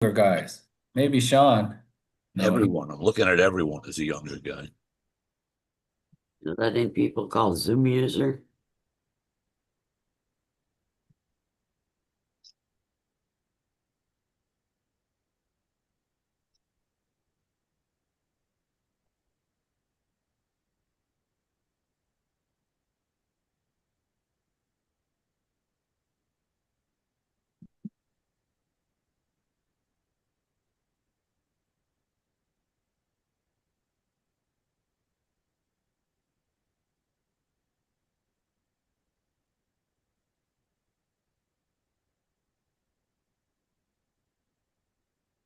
guys. Maybe Sean. No, Everyone. I'm looking at everyone as a younger guy. Is that any people call Zoom user?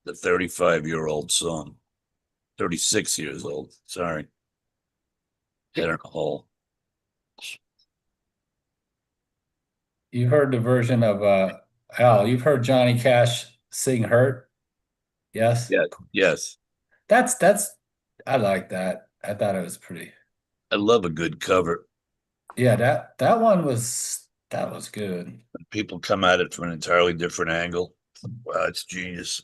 The 35-year-old son, 36 years old. Sorry. Head in a hole. you've heard the version of Al, you've heard Johnny Cash sing Hurt? Yes? Yeah. Yes. That's I like that. I thought it was pretty. I love a good cover. Yeah, that one was good. When people come at it from an entirely different angle. Wow, it's genius.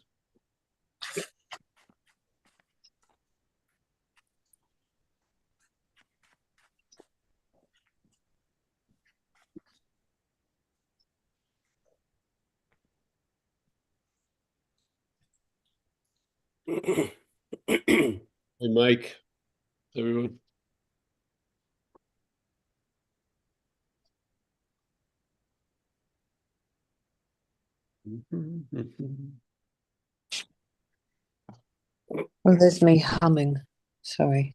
Hey, Mike, everyone. Oh, there's me humming. Sorry.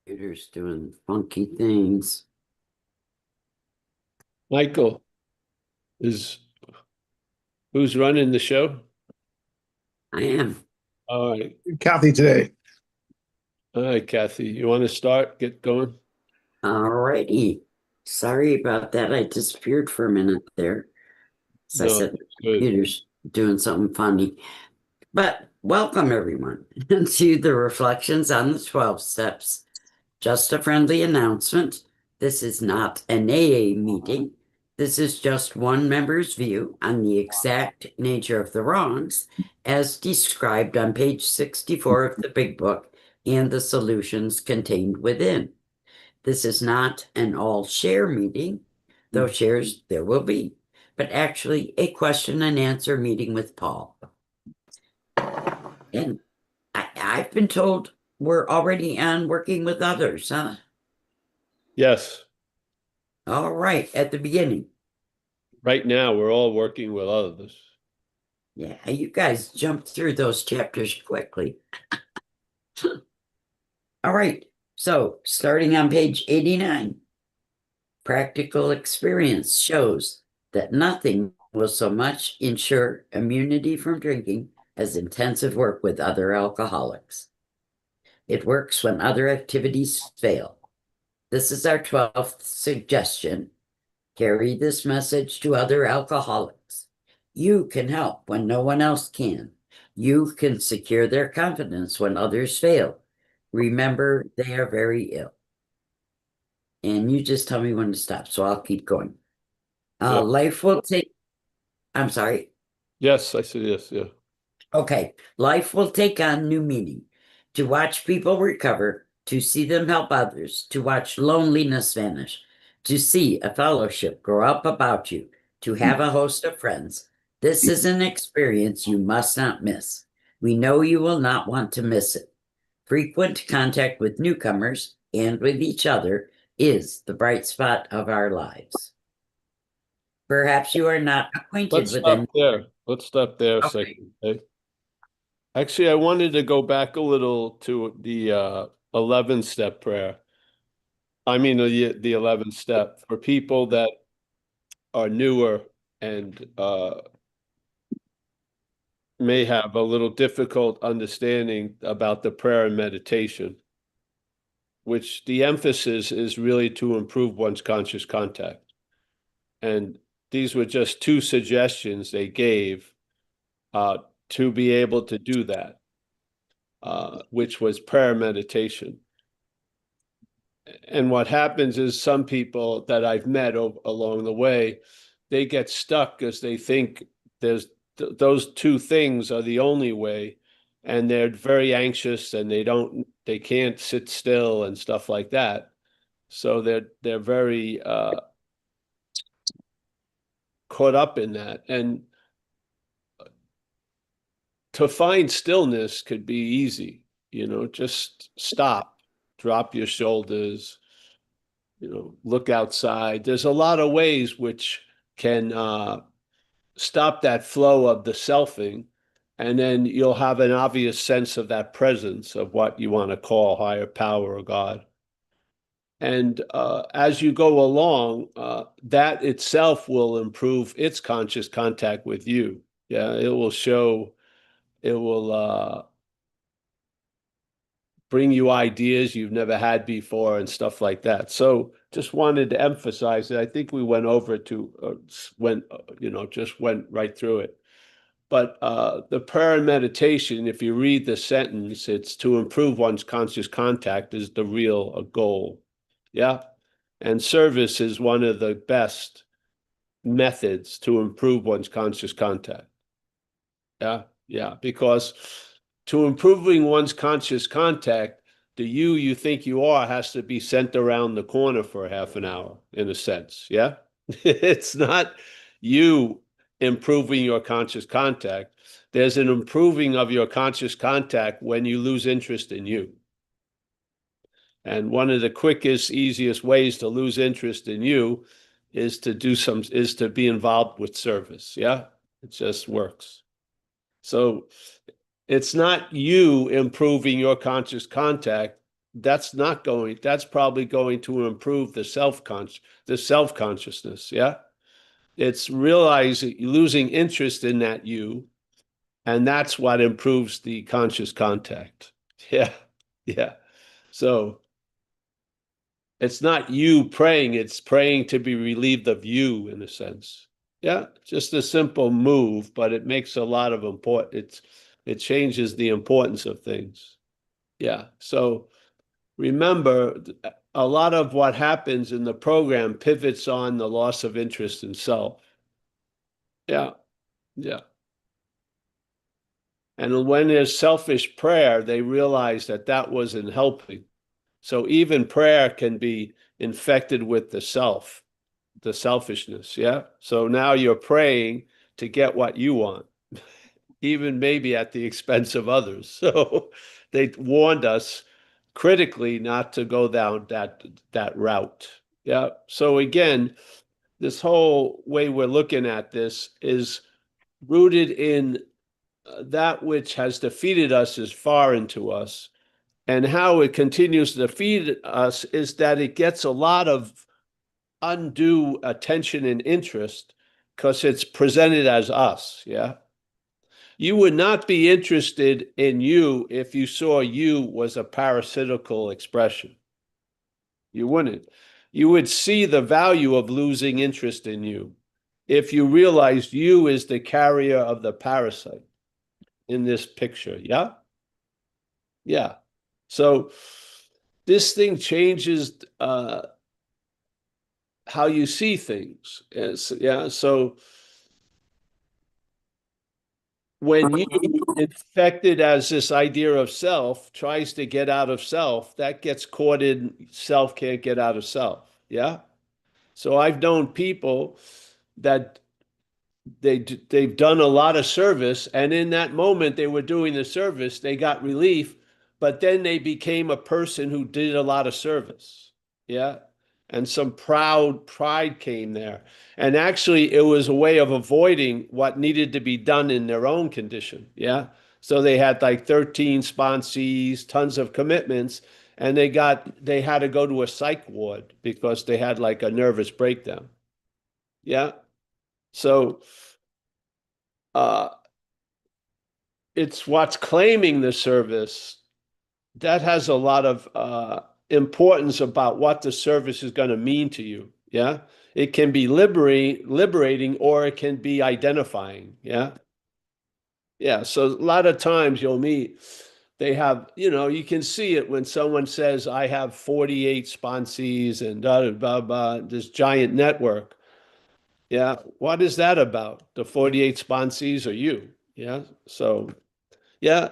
Computer's doing funky things. Michael, who's running the show? I am. All right. Kathy today. All right, Kathy, you want to start? Get going? Alrighty. Sorry about that. I disappeared for a minute there. As I No, said, good. computer's doing something funny. But welcome everyone to the Reflections on the 12 Steps. Just a friendly announcement. This is not an AA meeting. This is just one member's view on the exact nature of the wrongs as described on page 64 of the Big Book and the solutions contained within. This is not an all share meeting, though shares there will be, but actually a question and answer meeting with Paul. And I've been told we're already on working with others, huh? Yes. All right, at the beginning. Right now, we're all working with others. Yeah, you guys jumped through those chapters quickly. All right, so starting on page 89, practical experience shows that nothing will so much ensure immunity from drinking as intensive work with other alcoholics. It works when other activities fail. This is our 12th suggestion. Carry this message to other alcoholics. You can help when no one else can. You can secure their confidence when others fail. Remember, they are very ill. And you just tell me when to stop, so I'll keep going. Yep. Life will take, I'm sorry. Yes, I said yes, yeah. Okay, life will take on new meaning. To watch people recover, to see them help others, to watch loneliness vanish, to see a fellowship grow up about you, to have a host of friends. This is an experience you must not miss. We know you will not want to miss it. Frequent contact with newcomers and with each other is the bright spot of our lives. Perhaps you are not acquainted Let's with stop them. there. Let's stop there a Okay. second. Okay? Actually, I wanted to go back a little to the 11-step prayer. I mean, the 11th step for people that are newer and may have a little difficult understanding about the prayer and meditation, which the emphasis is really to improve one's conscious contact. And these were just two suggestions they gave to be able to do that, which was prayer meditation. And what happens is some people that I've met along the way, they get stuck because they think there's those two things are the only way, and they're very anxious and they can't sit still and stuff like that. So they're very caught up in that. And to find stillness could be easy, just stop, drop your shoulders, look outside. There's a lot of ways which can stop that flow of the selfing, and then you'll have an obvious sense of that presence of what you want to call higher power or God. And as you go along, that itself will improve its conscious contact with you. Yeah, it will bring you ideas you've never had before and stuff like that. So just wanted to emphasize that. I think we went over just went right through it. But the prayer and meditation, if you read the sentence, it's to improve one's conscious contact is the real goal. Yeah. And service is one of the best methods to improve one's conscious contact. Yeah. Yeah. Because to improving one's conscious contact, the you think you are has to be sent around the corner for half an hour, in a sense. Yeah. It's not you improving your conscious contact. There's an improving of your conscious contact when you lose interest in you. And one of the quickest, easiest ways to lose interest in you is to be involved with service. Yeah. It just works. So it's not you improving your conscious contact. That's probably going to improve the self-consciousness. Yeah. It's realizing losing interest in that you, and that's what improves the conscious contact. Yeah. Yeah. So it's not you praying, it's praying to be relieved of you, in a sense. Yeah. Just a simple move, but it makes a lot of it changes the importance of things. Yeah. So remember, a lot of what happens in the program pivots on the loss of interest in self. Yeah. Yeah. And when there's selfish prayer, they realize that wasn't helping. So even prayer can be infected with the selfishness. Yeah. So now you're praying to get what you want, even maybe at the expense of others. So they warned us critically not to go down that route. Yeah. So again, this whole way we're looking at this is rooted in that which has defeated us is foreign to us. And how it continues to defeat us is that it gets a lot of undue attention and interest because it's presented as us. Yeah. You would not be interested in you if you saw you was a parasitical expression. You wouldn't. You would see the value of losing interest in you if you realized you is the carrier of the parasite in this picture. Yeah. Yeah. So this thing changes how you see things. Yeah. So when you infected as this idea of self tries to get out of self, that gets caught in self can't get out of self. Yeah. So I've known people that they've done a lot of service, and in that moment they were doing the service, they got relief, but then they became a person who did a lot of service. Yeah. and some pride came there. And actually, it was a way of avoiding what needed to be done in their own condition. Yeah. So they had like 13 sponsees, tons of commitments, and they had to go to a psych ward because they had like a nervous breakdown. Yeah. So it's what's claiming the service that has a lot of importance about what the service is going to mean to you. Yeah. It can be liberating, or it can be identifying. Yeah. Yeah. So a lot of times you'll meet, they have, you can see it when someone says, I have 48 sponsees and blah, blah, this giant network. Yeah. What is that about? The 48 sponsees are you. Yeah. So, yeah,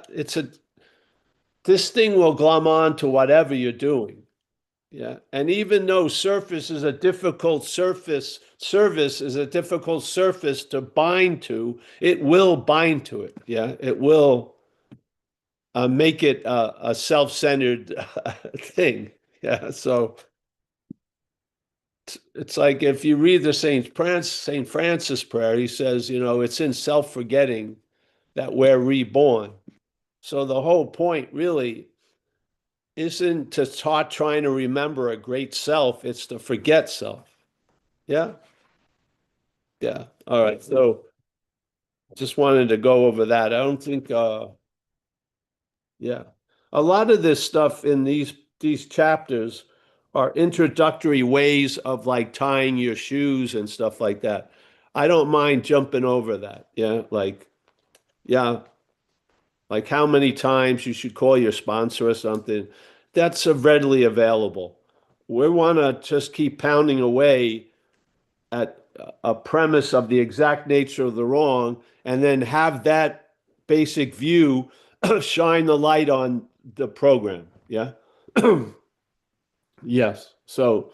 this thing will glom on to whatever you're doing. Yeah. And even though service is a difficult service is a difficult surface to bind to, it will bind to it. Yeah. It will make it a self-centered thing. Yeah. So it's like if you read the St. Francis prayer, he says, it's in self-forgetting that we're reborn. So the whole point really isn't to start trying to remember a great self, it's to forget self. Yeah? Yeah. All right. So just wanted to go over that. I don't think yeah. A lot of this stuff in these chapters are introductory ways of like tying your shoes and stuff like that. I don't mind jumping over that. Yeah. Like how many times you should call your sponsor or something. That's readily available. We want to just keep pounding away at a premise of the exact nature of the wrong, and then have that basic view shine the light on the program. Yeah. Yes. So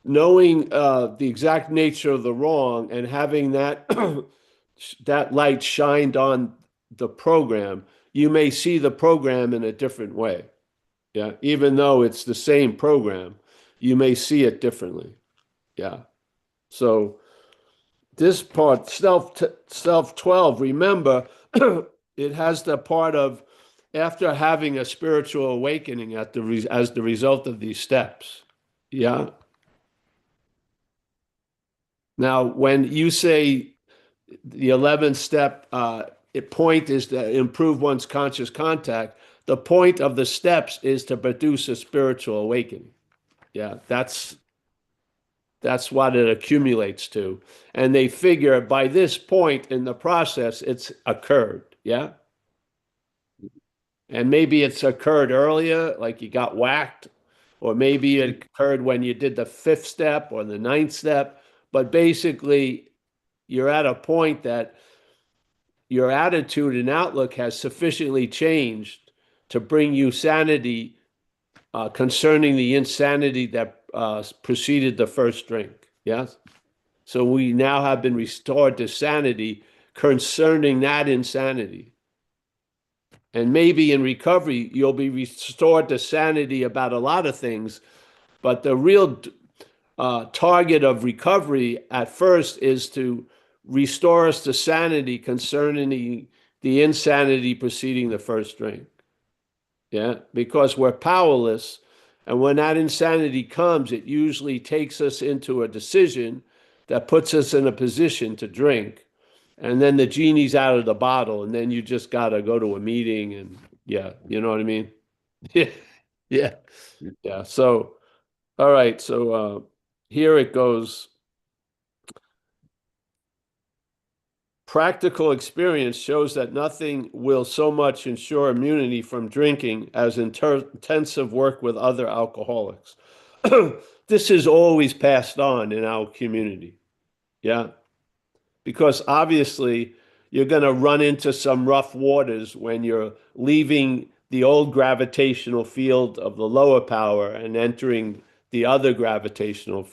knowing the exact nature of the wrong and having that that light shined on the program, you may see the program in a different way. Yeah. Even though it's the same program, you may see it differently. Yeah. So this part, self 12, remember, it has the part of after having a spiritual awakening as the result of these steps. Yeah. Now, when you say the 11th step, point is to improve one's conscious contact. The point of the steps is to produce a spiritual awakening. Yeah, that's what it accumulates to. And they figure by this point in the process, it's occurred. Yeah. And maybe it's occurred earlier, like you got whacked, or maybe it occurred when you did the 5th step or the 9th step. But basically, you're at a point that your attitude and outlook has sufficiently changed to bring you sanity concerning the insanity that preceded the first drink. Yes? So we now have been restored to sanity concerning that insanity. And maybe in recovery, you'll be restored to sanity about a lot of things, but the real target of recovery at first is to restore us to sanity concerning the insanity preceding the first drink. Yeah, because we're powerless. And when that insanity comes, it usually takes us into a decision that puts us in a position to drink. And then the genie's out of the bottle, and then you just got to go to a meeting and yeah, you know what I mean? Yeah. Yeah. Yeah. So, all right. So here it goes. Practical experience shows that nothing will so much ensure immunity from drinking as intensive work with other alcoholics. This is always passed on in our community. Yeah. Because obviously you're going to run into some rough waters when you're leaving the old gravitational field of the lower power and entering the other gravitational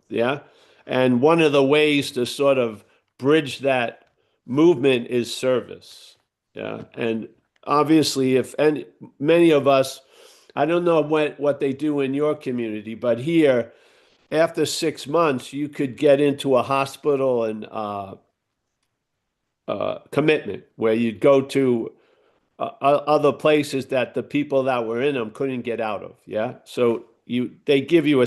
yeah. And one of the ways to sort of bridge that movement is service. Yeah. And obviously many of us, I don't know what they do in your community, but here after 6 months, you could get into a hospital and commitment where you'd go to other places that the people that were in them couldn't get out of. Yeah. So they give you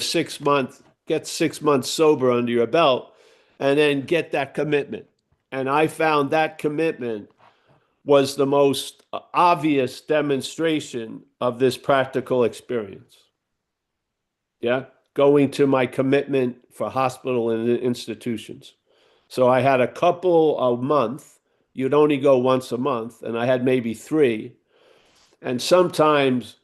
get 6 months sober under your belt and then get that commitment. And I found that commitment was the most obvious demonstration of this practical experience. Yeah. Going to my commitment for hospital and institutions. So I had a couple a month. You'd only go once a month, and I had maybe 3. And sometimes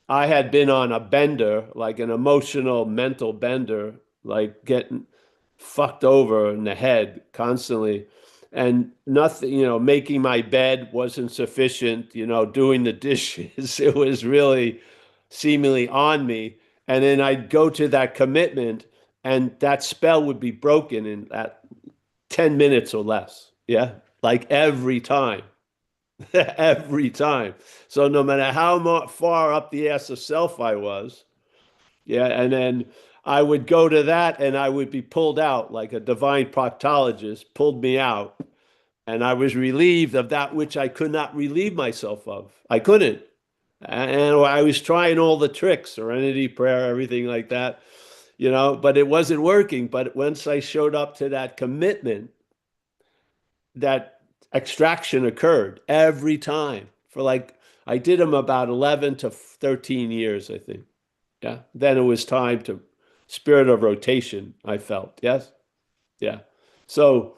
I had been on a bender, like an emotional, mental bender, like getting fucked over in the head constantly. And nothing, making my bed wasn't sufficient, doing the dishes. It was really seemingly on me. And then I'd go to that commitment, and that spell would be broken in that 10 minutes or less. Yeah. Like every time. Every time. So no matter how far up the ass of self I was, yeah, and then I would go to that and I would be pulled out like a divine proctologist pulled me out. And I was relieved of that which I could not relieve myself of. I couldn't. And I was trying all the tricks, serenity prayer, everything like that, but it wasn't working. But once I showed up to that commitment, that extraction occurred every time for I did them about 11 to 13 years, I think. Yeah. Then it was time to spirit of rotation, I felt. Yes. Yeah. So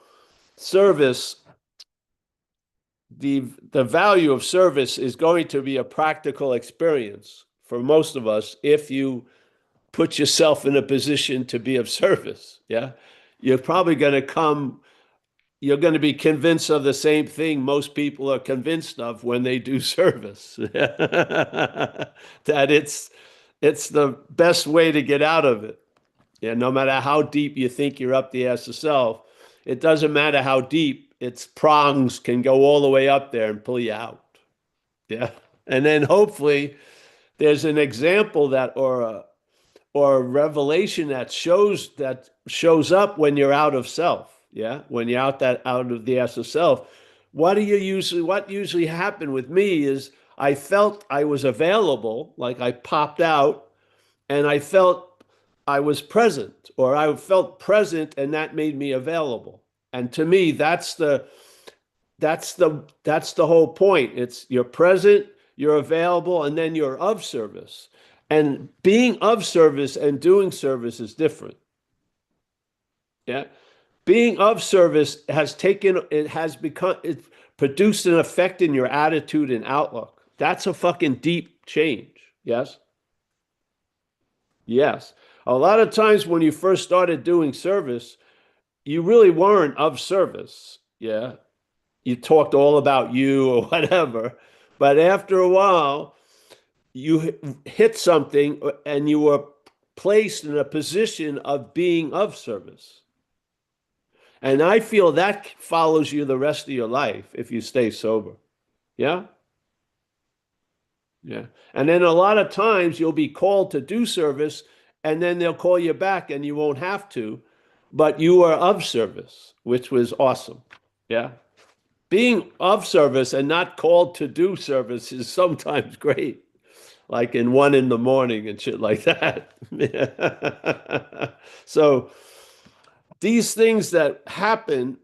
service, the value of service is going to be a practical experience for most of us if you put yourself in a position to be of service. Yeah. You're probably going to you're going to be convinced of the same thing most people are convinced of when they do service. That it's the best way to get out of it. Yeah, no matter how deep you think you're up the ass of self, it doesn't matter how deep, its prongs can go all the way up there and pull you out. Yeah. And then hopefully there's an example that or a revelation that shows up when you're out of self. Yeah, when you're out of the ass of self. What usually happened with me is I felt I was available, like I popped out, and I felt I was present, or I felt present, and that made me available. And to me, that's the whole point. It's you're present, you're available, and then you're of service. And being of service and doing service is different. Yeah. Being of service has produced an effect in your attitude and outlook. That's a fucking deep change. Yes? Yes. A lot of times when you first started doing service, you really weren't of service. Yeah. You talked all about you or whatever. But after a while, you hit something and you were placed in a position of being of service. And I feel that follows you the rest of your life if you stay sober. Yeah? Yeah. And then a lot of times you'll be called to do service and then they'll call you back and you won't have to, but you are of service, which was awesome. Yeah? Being of service and not called to do service is sometimes great. Like in 1 a.m. and shit like that. So these things that happen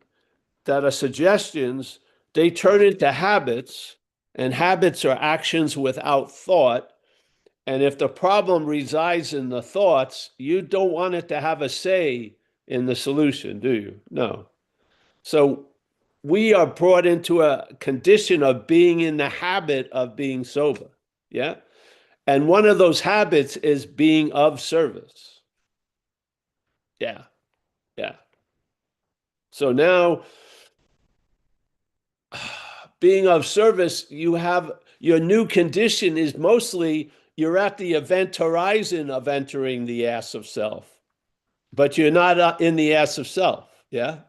that are suggestions, they turn into habits, and habits are actions without thought. And if the problem resides in the thoughts, you don't want it to have a say in the solution, do you? No. So we are brought into a condition of being in the habit of being sober. Yeah. And one of those habits is being of service. Yeah. Yeah. So now, being of service, you have your new condition is mostly you're at the event horizon of entering the ass of self, but you're not in the ass of self. Yeah.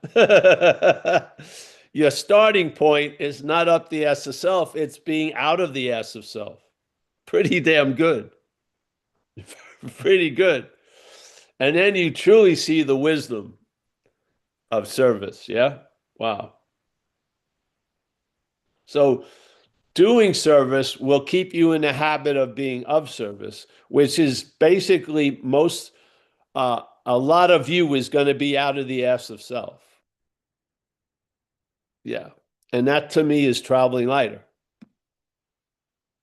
Your starting point is not up the ass of self. It's being out of the ass of self. Pretty damn good. Pretty good. And then you truly see the wisdom of service. Yeah. Wow. So doing service will keep you in the habit of being of service, which is basically a lot of you is going to be out of the ass of self. Yeah. And that to me is traveling lighter.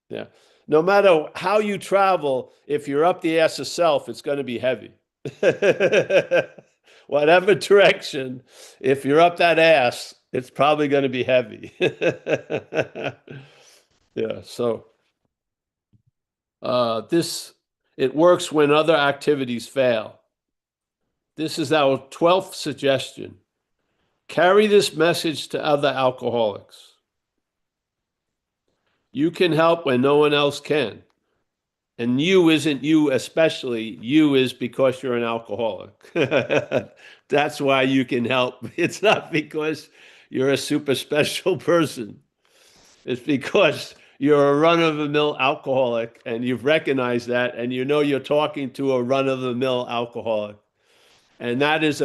Yeah. No matter how you travel, if you're up the ass of self, it's going to be heavy. Whatever direction, if you're up that ass, it's probably going to be heavy. Yeah. So it works when other activities fail. This is our 12th suggestion. Carry this message to other alcoholics. You can help when no one else can. And you isn't you especially. You is because you're an alcoholic. That's why you can help. It's not because you're a super special person. It's because you're a run-of-the-mill alcoholic and you've recognized that and you know you're talking to a run-of-the-mill alcoholic. And that is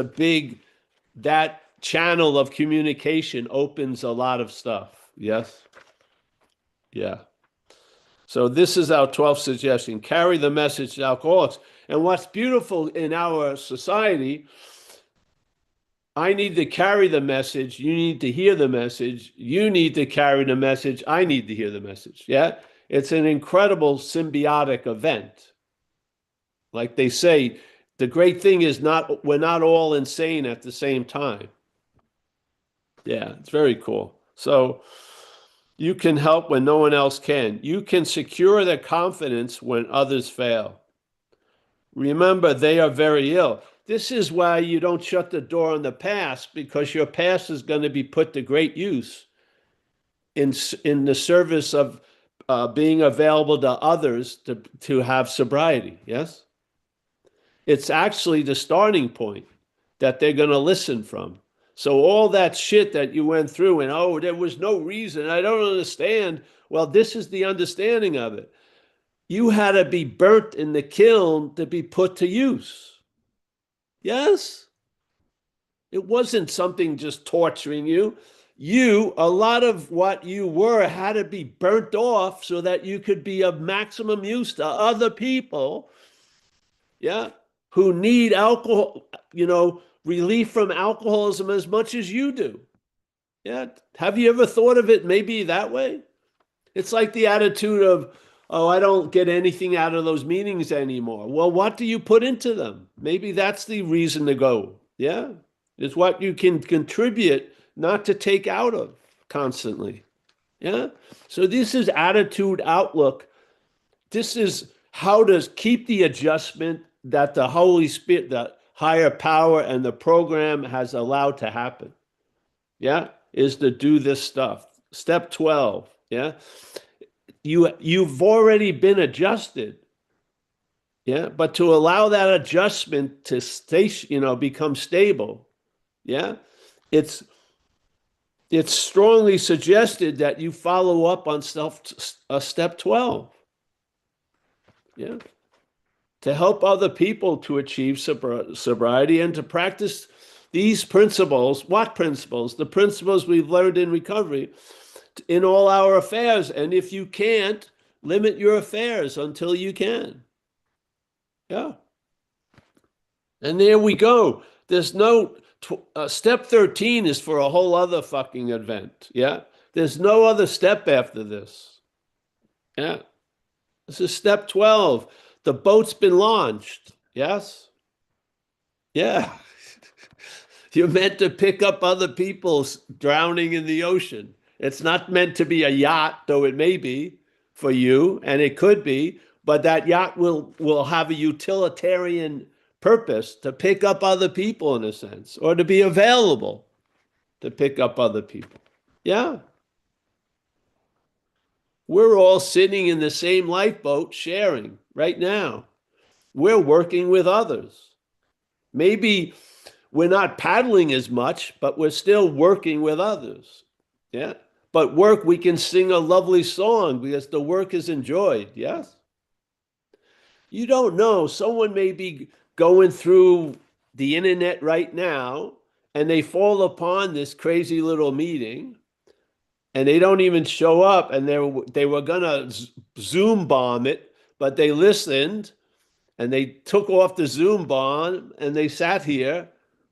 that channel of communication opens a lot of stuff. Yes? Yeah. So this is our 12th suggestion. Carry the message to alcoholics. And what's beautiful in our society, I need to carry the message. You need to hear the message. You need to carry the message. I need to hear the message. Yeah. It's an incredible symbiotic event. Like they say, the great thing is we're not all insane at the same time. Yeah, it's very cool. So you can help when no one else can. You can secure their confidence when others fail. Remember, they are very ill. This is why you don't shut the door on the past, because your past is going to be put to great use in the service of being available to others to have sobriety. Yes? It's actually the starting point that they're going to listen from. So all that shit that you went through and, oh, there was no reason, I don't understand. Well, this is the understanding of it. You had to be burnt in the kiln to be put to use. Yes? It wasn't something just torturing you. A lot of what you were had to be burnt off so that you could be of maximum use to other people, yeah, who need alcohol, relief from alcoholism as much as you do. Yeah. Have you ever thought of it maybe that way? It's like the attitude of, oh, I don't get anything out of those meetings anymore. Well, what do you put into them? Maybe that's the reason to go. Yeah. It's what you can contribute, not to take out of constantly. Yeah. So this is attitude outlook. This is how to keep the adjustment that the Holy Spirit, the higher power and the program has allowed to happen. Yeah. Is to do this stuff. Step 12. Yeah. You've already been adjusted. Yeah. But to allow that adjustment to stay, become stable. Yeah. It's strongly suggested that you follow up on step 12. Yeah. To help other people to achieve sobriety and to practice these principles. What principles? The principles we've learned in recovery in all our affairs. And if you can't, limit your affairs until you can. Yeah. And there we go. There's no, step 13 is for a whole other fucking event. Yeah. There's no other step after this. Yeah. This is step 12. The boat's been launched. Yes? Yeah. You're meant to pick up other people drowning in the ocean. It's not meant to be a yacht, though it may be for you, and it could be, but that yacht will have a utilitarian purpose to pick up other people in a sense, or to be available to pick up other people. Yeah. We're all sitting in the same lifeboat sharing right now. We're working with others. Maybe we're not paddling as much, but we're still working with others. Yeah. But we can sing a lovely song because the work is enjoyed. Yes. You don't know. Someone may be going through the internet right now, and they fall upon this crazy little meeting, and they don't even show up, and they were gonna Zoom bomb it, but they listened, and they took off the Zoom bomb, and they sat here,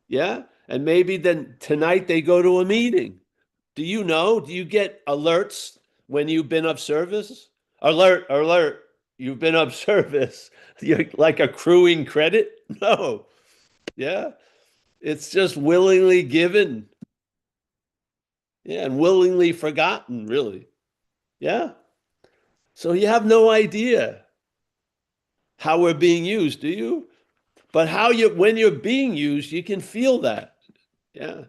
yeah, and maybe then tonight they go to a meeting. Do you know? Do you get alerts when you've been of service? Alert, alert, you've been of service. You're like accruing credit? No. Yeah. It's just willingly given. Yeah, and willingly forgotten, really. Yeah. So you have no idea how we're being used, do you? But when you're being used, you can feel that. Yeah.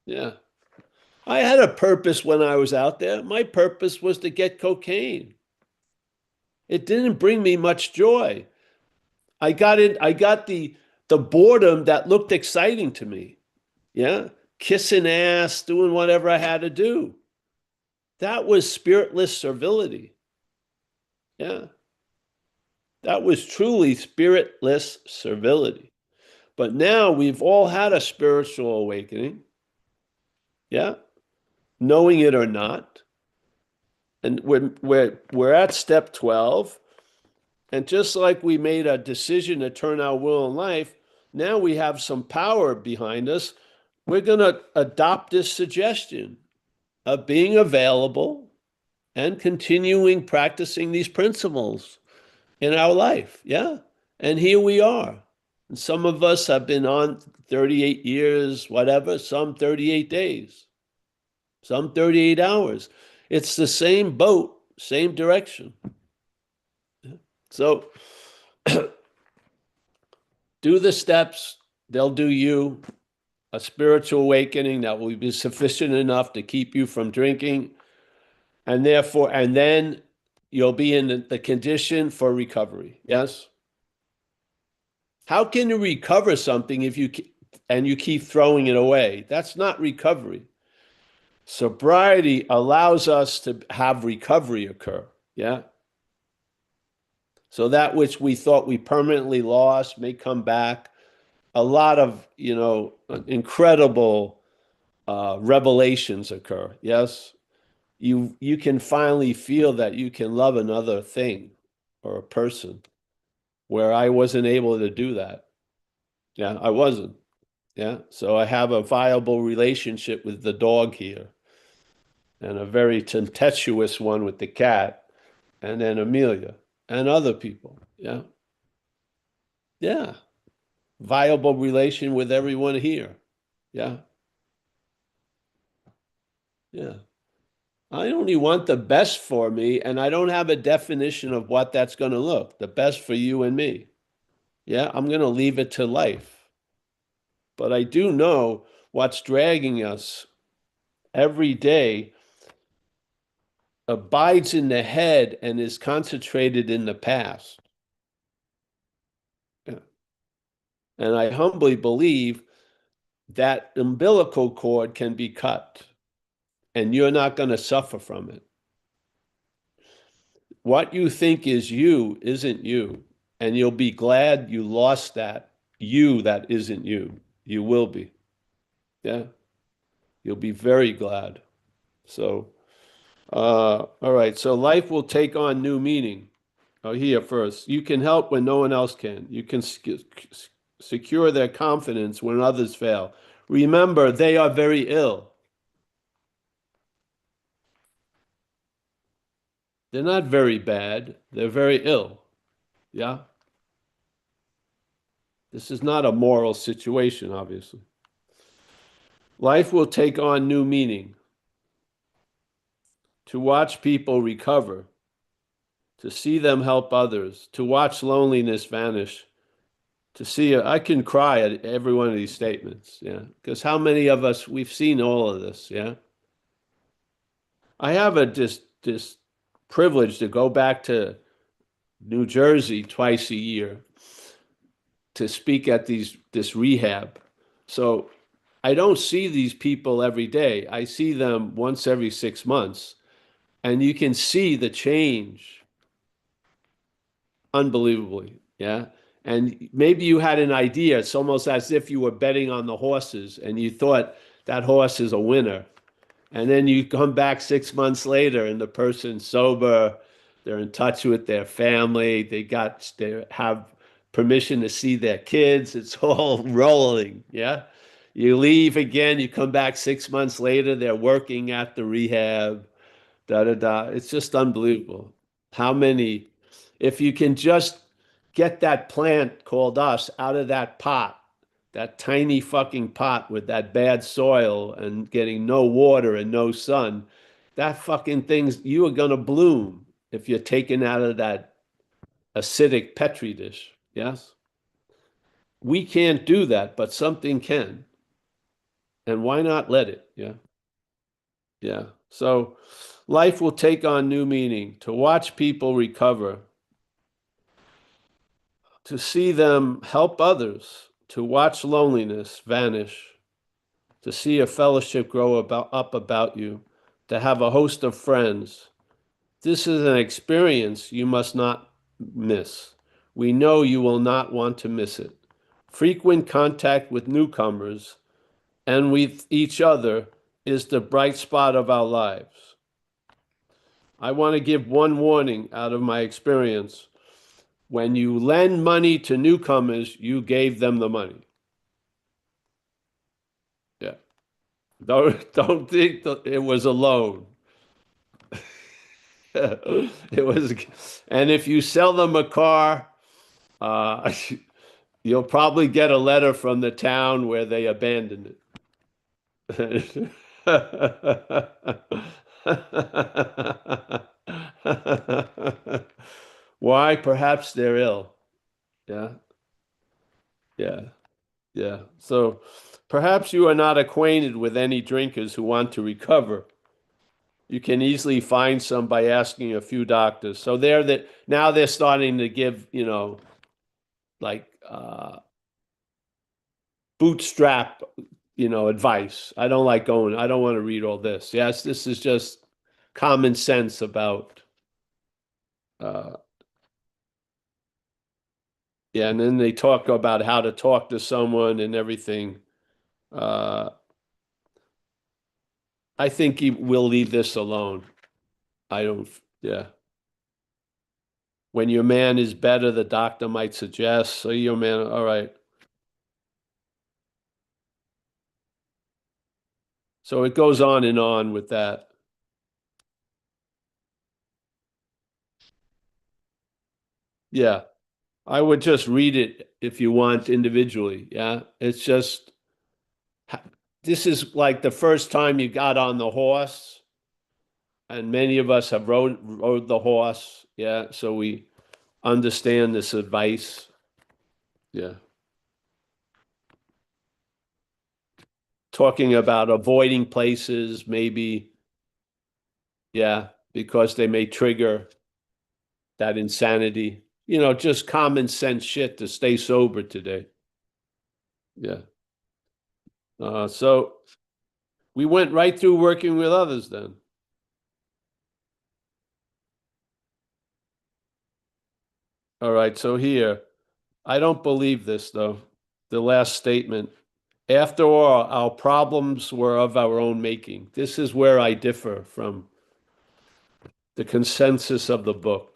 Yeah. I had a purpose when I was out there. My purpose was to get cocaine. It didn't bring me much joy. I got the boredom that looked exciting to me. Yeah. Kissing ass, doing whatever I had to do. That was spiritless servility. Yeah. That was truly spiritless servility. But now we've all had a spiritual awakening. Yeah. Knowing it or not. And we're at step 12. And just like we made a decision to turn our will in life, now we have some power behind us. We're going to adopt this suggestion of being available and continuing practicing these principles in our life. Yeah. And here we are. And some of us have been on 38 years, whatever, some 38 days, some 38 hours. It's the same boat, same direction. So do the steps, they'll do you. A spiritual awakening that will be sufficient enough to keep you from drinking. And then you'll be in the condition for recovery. Yes? How can you recover something if you keep throwing it away? That's not recovery. Sobriety allows us to have recovery occur. Yeah? So that which we thought we permanently lost may come back. A lot of, incredible revelations occur. Yes, you can finally feel that you can love another thing or a person, where I wasn't able to do that. Yeah, I wasn't. Yeah, so I have a viable relationship with the dog here, and a very tempestuous one with the cat, and then Amelia and other people. Yeah, yeah. Viable relation with everyone here. Yeah. Yeah. I only want the best for me, and I don't have a definition of what that's going to look. The best for you and me. Yeah, I'm going to leave it to life. But I do know what's dragging us every day abides in the head and is concentrated in the past. Yeah. And I humbly believe that umbilical cord can be cut, and you're not going to suffer from it. What you think is you isn't you, and you'll be glad you lost that you that isn't you. You will be. Yeah. You'll be very glad. So, all right. So life will take on new meaning. Oh, here first. You can help when no one else can. You can secure their confidence when others fail. Remember, they are very ill. They're not very bad. They're very ill. Yeah? This is not a moral situation, obviously. Life will take on new meaning. To watch people recover, to see them help others, to watch loneliness vanish, to see, I can cry at every one of these statements, yeah, because how many of us, we've seen all of this, yeah? I have this privilege to go back to New Jersey twice a year to speak at this rehab. So I don't see these people every day. I see them once every 6 months, and you can see the change unbelievably. Yeah. And maybe you had an idea. It's almost as if you were betting on the horses and you thought that horse is a winner. And then you come back 6 months later and the person's sober, they're in touch with their family, they have permission to see their kids, it's all rolling, yeah? You leave again, you come back 6 months later, they're working at the rehab, da da da. It's just unbelievable. How many, if you can just get that plant called us out of that pot, that tiny fucking pot with that bad soil and getting no water and no sun, that fucking thing's, you are going to bloom if you're taken out of that acidic petri dish. Yes. We can't do that, but something can. And why not let it? Yeah. Yeah. So life will take on new meaning. To watch people recover, to see them help others, to watch loneliness vanish, to see a fellowship grow up about you, to have a host of friends. This is an experience you must not miss. We know you will not want to miss it. Frequent contact with newcomers and with each other is the bright spot of our lives. I want to give one warning out of my experience. When you lend money to newcomers, you gave them the money. Yeah. Don't think that it was a loan. It was, and if you sell them a car, you'll probably get a letter from the town where they abandoned it. Why? Perhaps they're ill. Yeah. Yeah. Yeah. So perhaps you are not acquainted with any drinkers who want to recover. You can easily find some by asking a few doctors. So now they're starting to give, like bootstrap, advice. I don't want to read all this. Yes, this is just common sense about yeah, and then they talk about how to talk to someone and everything. I think we'll leave this alone. Yeah. When your man is better, the doctor might suggest, so your man, all right. So it goes on and on with that. Yeah. I would just read it if you want individually. Yeah. It's just, this is like the first time you got on the horse, and many of us have rode the horse. Yeah. So we understand this advice. Yeah. Talking about avoiding places, maybe. Yeah. Because they may trigger that insanity. Just common sense shit to stay sober today. Yeah. So we went right through working with others then. All right. So here, I don't believe this though. The last statement. After all, our problems were of our own making. This is where I differ from the consensus of the book.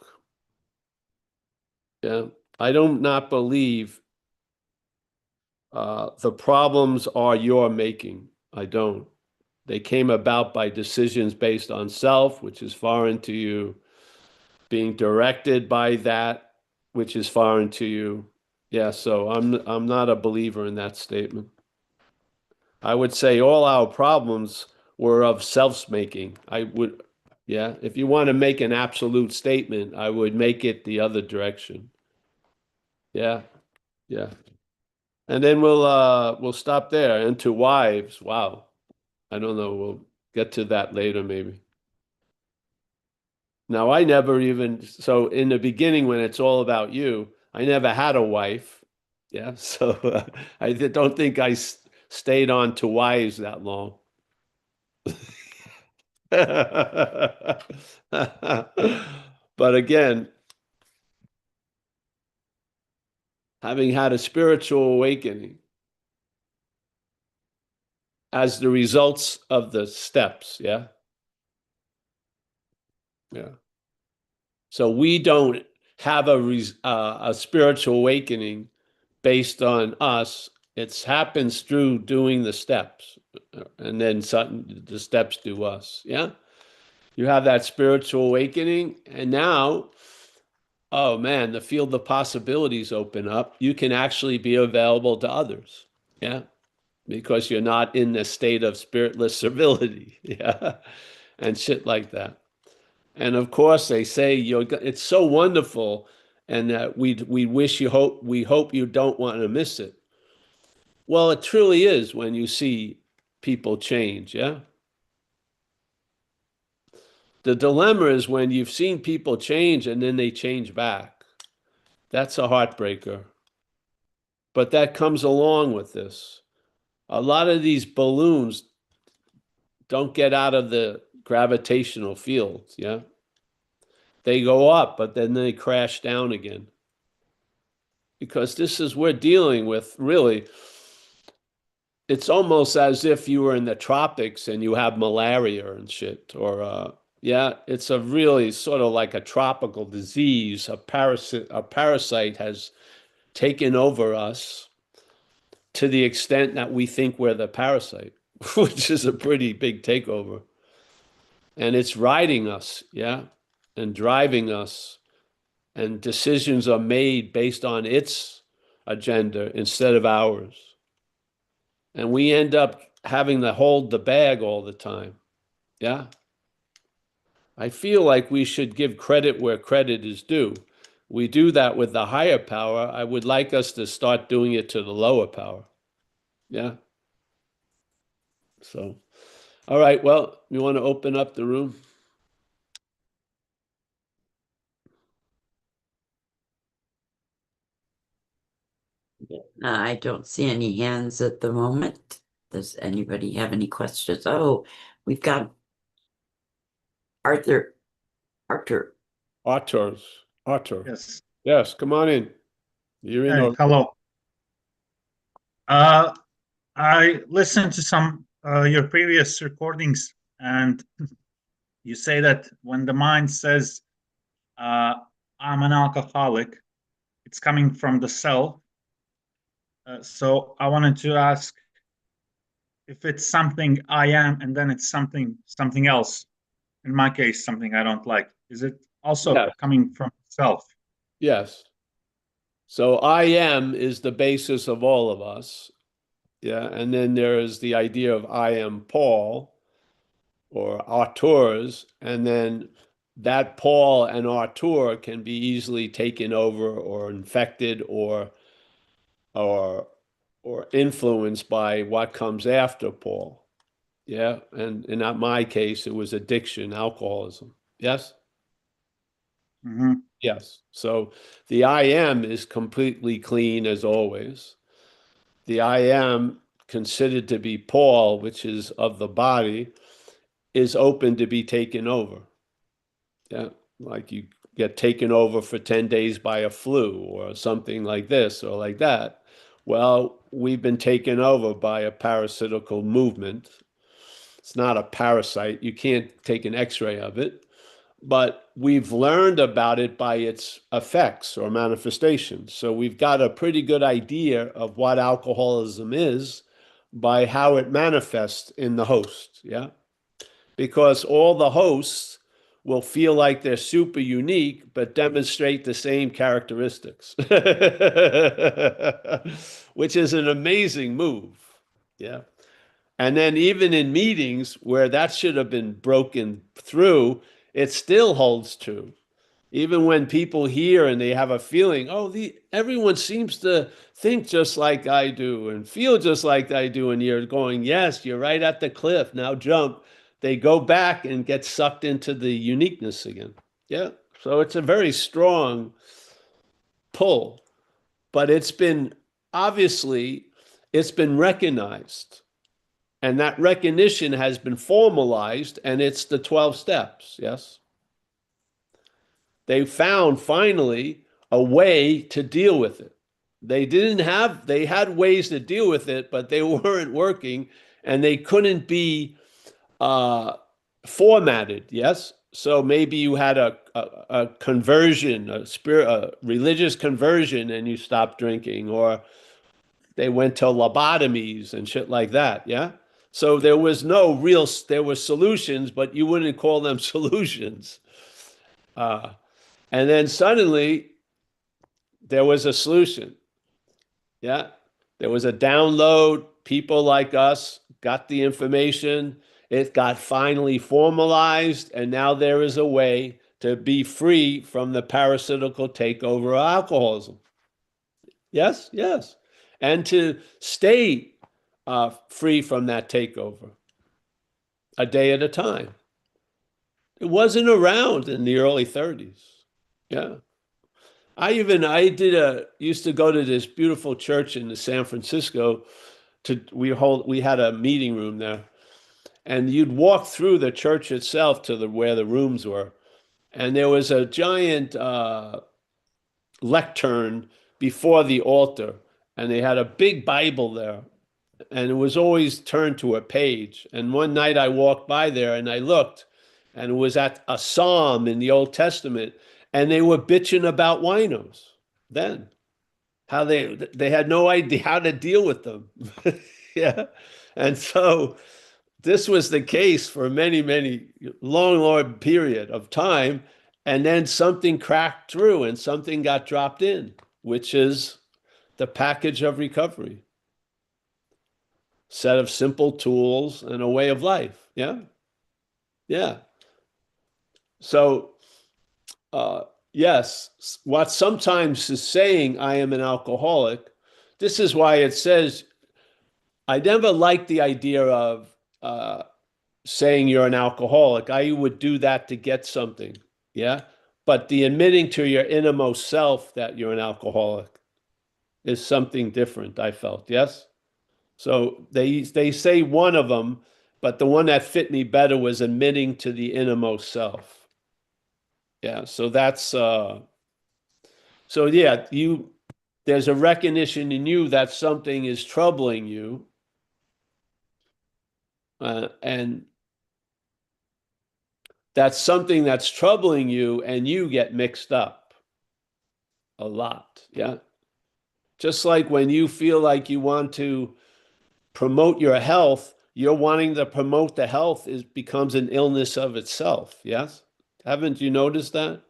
Yeah. I do not believe the problems are your making. I don't. They came about by decisions based on self, which is foreign to you, being directed by that, which is foreign to you. Yeah, so I'm not a believer in that statement. I would say all our problems were of self-making. Yeah, if you want to make an absolute statement, I would make it the other direction. Yeah, yeah. And then we'll stop there. And to wives, wow. I don't know. We'll get to that later, maybe. Now, so in the beginning, when it's all about you, I never had a wife. Yeah. So I don't think I stayed on to wives that long. But again, having had a spiritual awakening as the results of the steps. Yeah. Yeah. So we don't have a spiritual awakening based on us. It happens through doing the steps, and then the steps do us. Yeah. You have that spiritual awakening, and now, oh man, the field of possibilities open up. You can actually be available to others. Yeah. Because you're not in the state of spiritless servility. Yeah. And shit like that. And of course, they say it's so wonderful, and that we hope you don't want to miss it. Well, it truly is when you see people change. Yeah. The dilemma is when you've seen people change and then they change back. That's a heartbreaker. But that comes along with this. A lot of these balloons don't get out of the gravitational field. Yeah. They go up, but then they crash down again. Because we're dealing with really, it's almost as if you were in the tropics and you have malaria and shit. Or, yeah, it's a really sort of like a tropical disease. A parasite has taken over us to the extent that we think we're the parasite, which is a pretty big takeover. And it's riding us, yeah, and driving us. And decisions are made based on its agenda instead of ours. And we end up having to hold the bag all the time. Yeah. I feel like we should give credit where credit is due. We do that with the higher power. I would like us to start doing it to the lower power. Yeah. So, all right. Well, you want to open up the room? I don't see any hands at the moment. Does anybody have any questions? Oh, we've got Arthur. Arthur. Yes. Yes, come on in. You're in. Hey, hello. I listened to some your previous recordings, and you say that when the mind says, "I'm an alcoholic," it's coming from the self. So I wanted to ask if it's something I am, and then it's something else. In my case, something I don't like. Is it also Yeah. coming from self? Yes. So I am is the basis of all of us. Yeah. And then there is the idea of I am Paul or Artur's. And then that Paul and Artur can be easily taken over or infected or influenced by what comes after Paul. Yeah. And in my case, it was addiction, alcoholism. Yes. Mm-hmm. Yes. So the I am is completely clean as always. The I am considered to be Paul, which is of the body, is open to be taken over. Yeah. Like you get taken over for 10 days by a flu or something like this or like that. Well, we've been taken over by a parasitical movement. It's not a parasite. You can't take an x-ray of it. But we've learned about it by its effects or manifestations. So we've got a pretty good idea of what alcoholism is by how it manifests in the host. Yeah. Because all the hosts will feel like they're super unique, but demonstrate the same characteristics, which is an amazing move. Yeah. And then even in meetings where that should have been broken through, it still holds true. Even when people hear and they have a feeling, oh, everyone seems to think just like I do and feel just like I do, and you're going, yes, you're right at the cliff, now jump. They go back and get sucked into the uniqueness again. Yeah. So it's a very strong pull, but it's been recognized. And that recognition has been formalized, and it's the 12 steps. Yes. They found finally a way to deal with it. They had ways to deal with it, but they weren't working, and they couldn't be formatted. Yes. So maybe you had a conversion, a religious conversion, and you stopped drinking, or they went to lobotomies and shit like that. Yeah. So there were solutions, but you wouldn't call them solutions. And then suddenly there was a solution. Yeah. There was a download. People like us got the information. It got finally formalized. And now there is a way to be free from the parasitical takeover of alcoholism. Yes, yes. And to stay free from that takeover a day at a time. It wasn't around in the early 30s. Yeah. I used to go to this beautiful church in San Francisco. We had a meeting room there, and you'd walk through the church itself to where the rooms were, and there was a giant lectern before the altar, and they had a big Bible there, and it was always turned to a page. And one night I walked by there and I looked, and it was at a psalm in the Old Testament, and they were bitching about winos then, how they had no idea how to deal with them. Yeah. And so this was the case for many long period of time. And then something cracked through and something got dropped in, which is the package of recovery. Set of simple tools and a way of life. Yeah. Yeah. So, yes, what sometimes is saying I am an alcoholic, this is why it says, I never liked the idea of saying you're an alcoholic. I would do that to get something. Yeah. But the admitting to your innermost self that you're an alcoholic is something different, I felt. Yes. So they say one of them, but the one that fit me better was admitting to the innermost self. Yeah, so that's so yeah, there's a recognition in you that something is troubling you, and that's something that's troubling you, and you get mixed up a lot. Yeah, just like when you feel like you want to promote your health, you're wanting to promote the health becomes an illness of itself. Yes. Haven't you noticed that?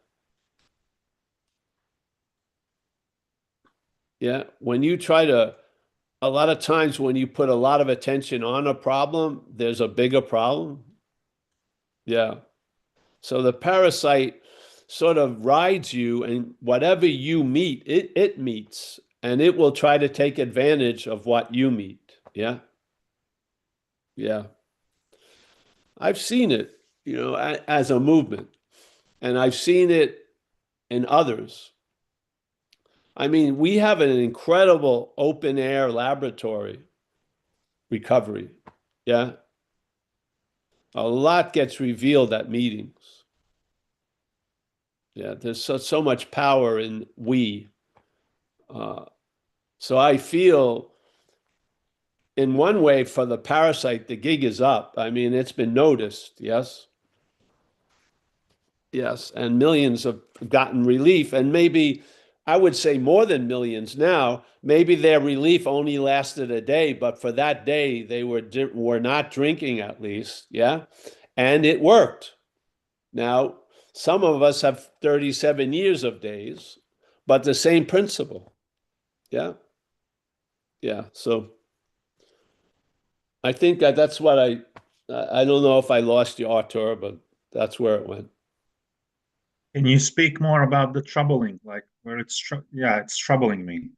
Yeah. When you a lot of times when you put a lot of attention on a problem, there's a bigger problem. Yeah. So the parasite sort of rides you, and whatever you meet, it meets, and it will try to take advantage of what you meet. Yeah. Yeah. I've seen it, as a movement. And I've seen it in others. I mean, we have an incredible open air laboratory recovery. Yeah. A lot gets revealed at meetings. Yeah. There's so much power in we. So I feel in one way for the parasite, the gig is up. I mean, it's been noticed. Yes. Yes, and millions have gotten relief, and maybe I would say more than millions now. Maybe their relief only lasted a day, but for that day they were not drinking at least, yeah, and it worked. Now, some of us have 37 years of days, but the same principle, yeah, yeah. So I think that's what I don't know if I lost you, Artur, but that's where it went. Can you speak more about the troubling, like where it's troubling me?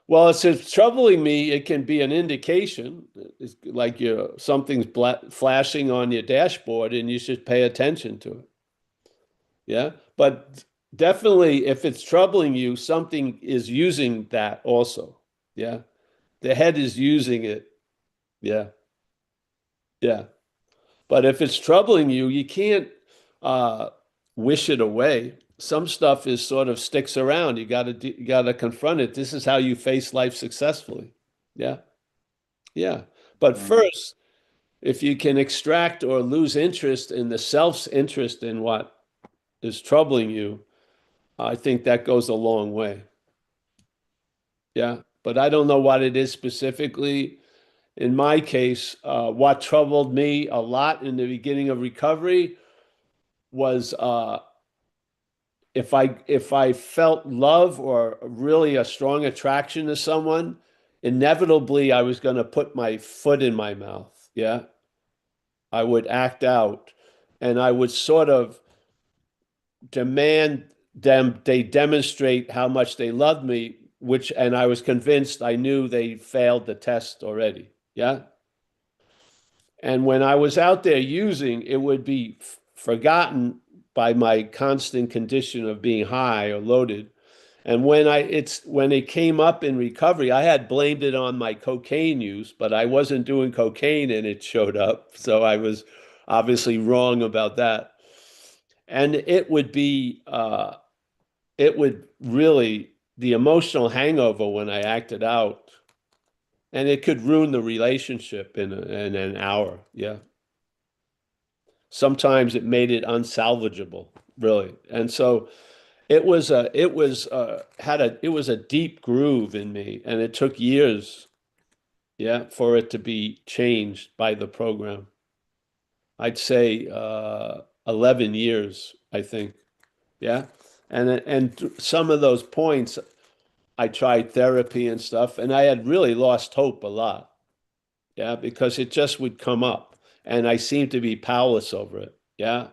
Well, if it's troubling me, it can be an indication. It's like something's flashing on your dashboard, and you should pay attention to it. Yeah, but definitely, if it's troubling you, something is using that also. Yeah, the head is using it. Yeah, yeah. But if it's troubling you, you can't wish it away. some stuff is sort of sticks around. You gotta confront it. This is how you face life successfully. Yeah. Yeah. But first, if you can extract or lose interest in the self's interest in what is troubling you, I think that goes a long way. Yeah. But I don't know what it is specifically. In my case, what troubled me a lot in the beginning of recovery was if I felt love or really a strong attraction to someone, inevitably I was going to put my foot in my mouth. Yeah. I would act out and I would sort of demand they demonstrate how much they loved me, and I was convinced I knew they failed the test already. Yeah. And when I was out there using, it would be forgotten by my constant condition of being high or loaded. And when it came up in recovery, I had blamed it on my cocaine use, but I wasn't doing cocaine and it showed up. So I was obviously wrong about that. And it would really, the emotional hangover when I acted out, and it could ruin the relationship in an hour. Yeah. Sometimes it made it unsalvageable, really. And so it was a deep groove in me, and it took years, yeah, for it to be changed by the program. I'd say 11 years, I think. Yeah. And some of those points, I tried therapy and stuff, and I had really lost hope a lot. Yeah, because it just would come up, and I seemed to be powerless over it. Yeah.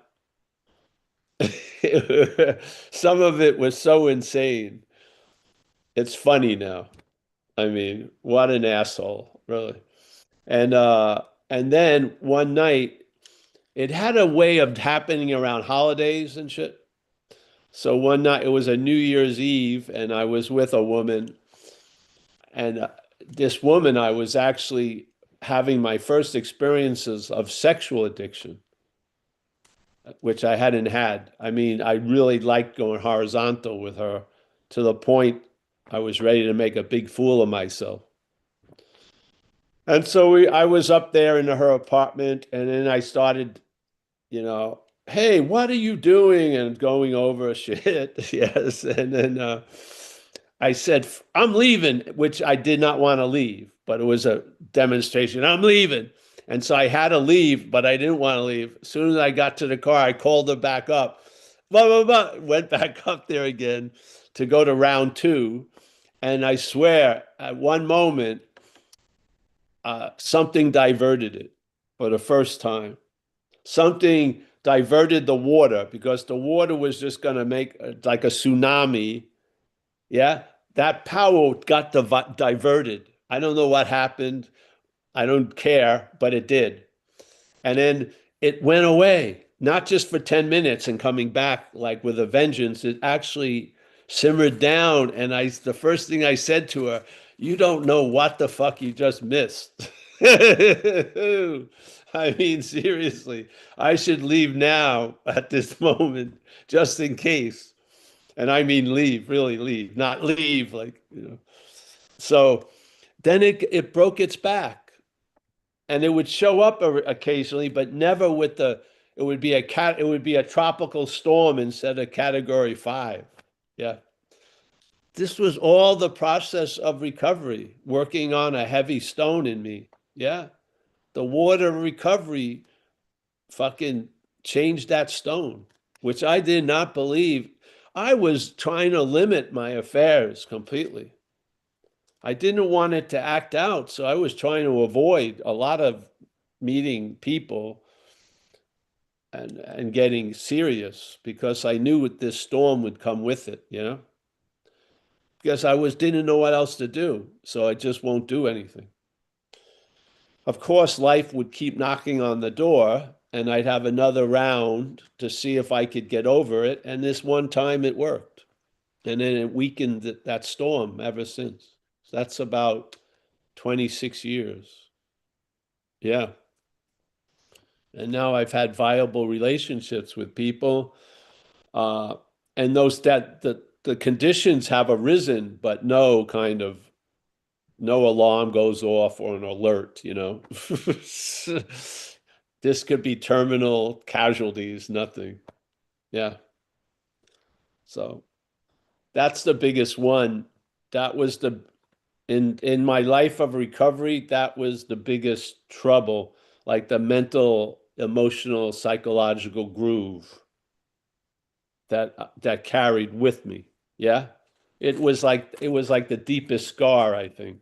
Some of it was so insane. It's funny now. I mean, what an asshole, really. And then one night, it had a way of happening around holidays and shit. So one night, it was a New Year's Eve, and I was with a woman, and this woman, I was actually having my first experiences of sexual addiction, which I hadn't had. I mean, I really liked going horizontal with her to the point I was ready to make a big fool of myself. And so I was up there in her apartment, and then I started, hey, what are you doing? And going over shit. Yes. And then I said, I'm leaving, which I did not want to leave, but it was a demonstration. I'm leaving. And so I had to leave, but I didn't want to leave. As soon as I got to the car, I called her back up. Blah, blah, blah. Went back up there again to go to round two. And I swear, at one moment, something diverted it for the first time. Something diverted the water because the water was just going to make like a tsunami. Yeah. That power got diverted. I don't know what happened. I don't care, but it did. And then it went away, not just for 10 minutes and coming back like with a vengeance. It actually simmered down. And the first thing I said to her, you don't know what the fuck you just missed. I mean, seriously, I should leave now at this moment, just in case. And I mean, leave, really leave, not leave, So then it broke its back, and it would show up occasionally, but never with it would be a tropical storm instead of category 5. Yeah. This was all the process of recovery, working on a heavy stone in me. Yeah. The water recovery fucking changed that stone, which I did not believe. I was trying to limit my affairs completely. I didn't want it to act out, so I was trying to avoid a lot of meeting people and getting serious because I knew this storm would come with it, because I didn't know what else to do, so I just won't do anything. Of course, life would keep knocking on the door, and I'd have another round to see if I could get over it. And this one time it worked. And then it weakened that storm ever since. So that's about 26 years. Yeah. And now I've had viable relationships with people. and those that the conditions have arisen, but no alarm goes off or an alert, you know. This could be terminal casualties, nothing. Yeah. So that's the biggest one. That was in my life of recovery, that was the biggest trouble, like the mental, emotional, psychological groove that carried with me. Yeah. It was like the deepest scar, I think.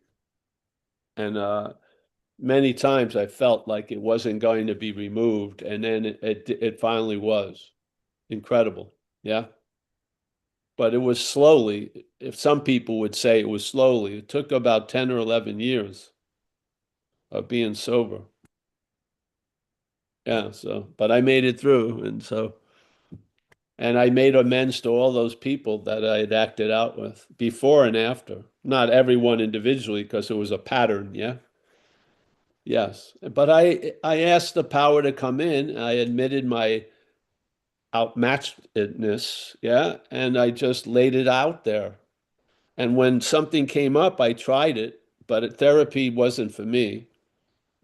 And many times I felt like it wasn't going to be removed, and then it finally was. Incredible. Yeah. But it was slowly. If some people would say it was slowly, it took about 10 or 11 years of being sober. Yeah, so, but I made it through, and I made amends to all those people that I had acted out with before and after. Not everyone individually, because it was a pattern, yeah. Yes, but I asked the power to come in. I admitted my outmatchedness, yeah, and I just laid it out there. And when something came up, I tried it, but therapy wasn't for me,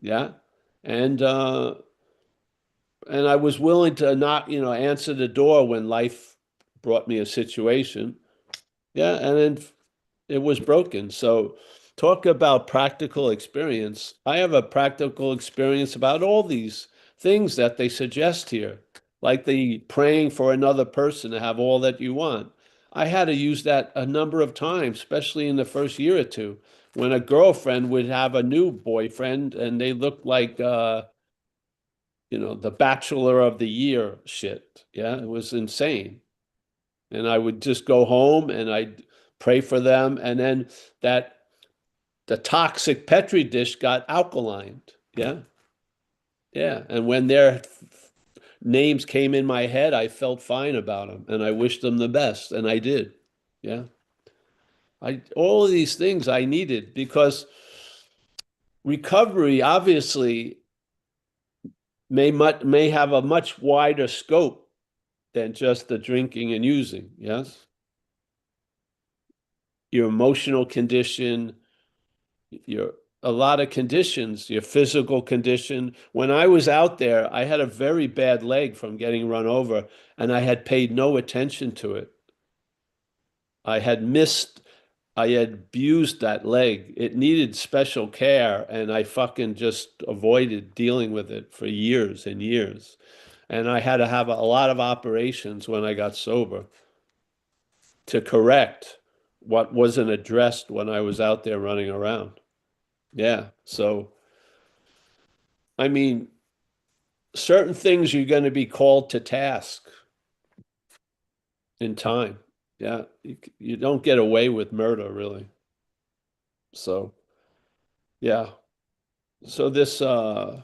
yeah. And I was willing to not, answer the door when life brought me a situation. Yeah, and then it was broken. So talk about practical experience. I have a practical experience about all these things that they suggest here, like the praying for another person to have all that you want. I had to use that a number of times, especially in the first year or two, when a girlfriend would have a new boyfriend and they looked like the Bachelor of the Year shit. Yeah, it was insane. And I would just go home and I'd pray for them. And then the toxic Petri dish got alkalined. Yeah. Yeah. And when their names came in my head, I felt fine about them and I wished them the best. And I did. Yeah. All of these things I needed, because recovery obviously may have a much wider scope than just the drinking and using. Yes. Your emotional condition, a lot of conditions, your physical condition. When I was out there, I had a very bad leg from getting run over, and I had paid no attention to it. I had abused that leg. It needed special care, and I fucking just avoided dealing with it for years and years. And I had to have a lot of operations when I got sober to correct what wasn't addressed when I was out there running around. Yeah. So, I mean, certain things you're going to be called to task in time. Yeah. You don't get away with murder, really. So, yeah. So this, I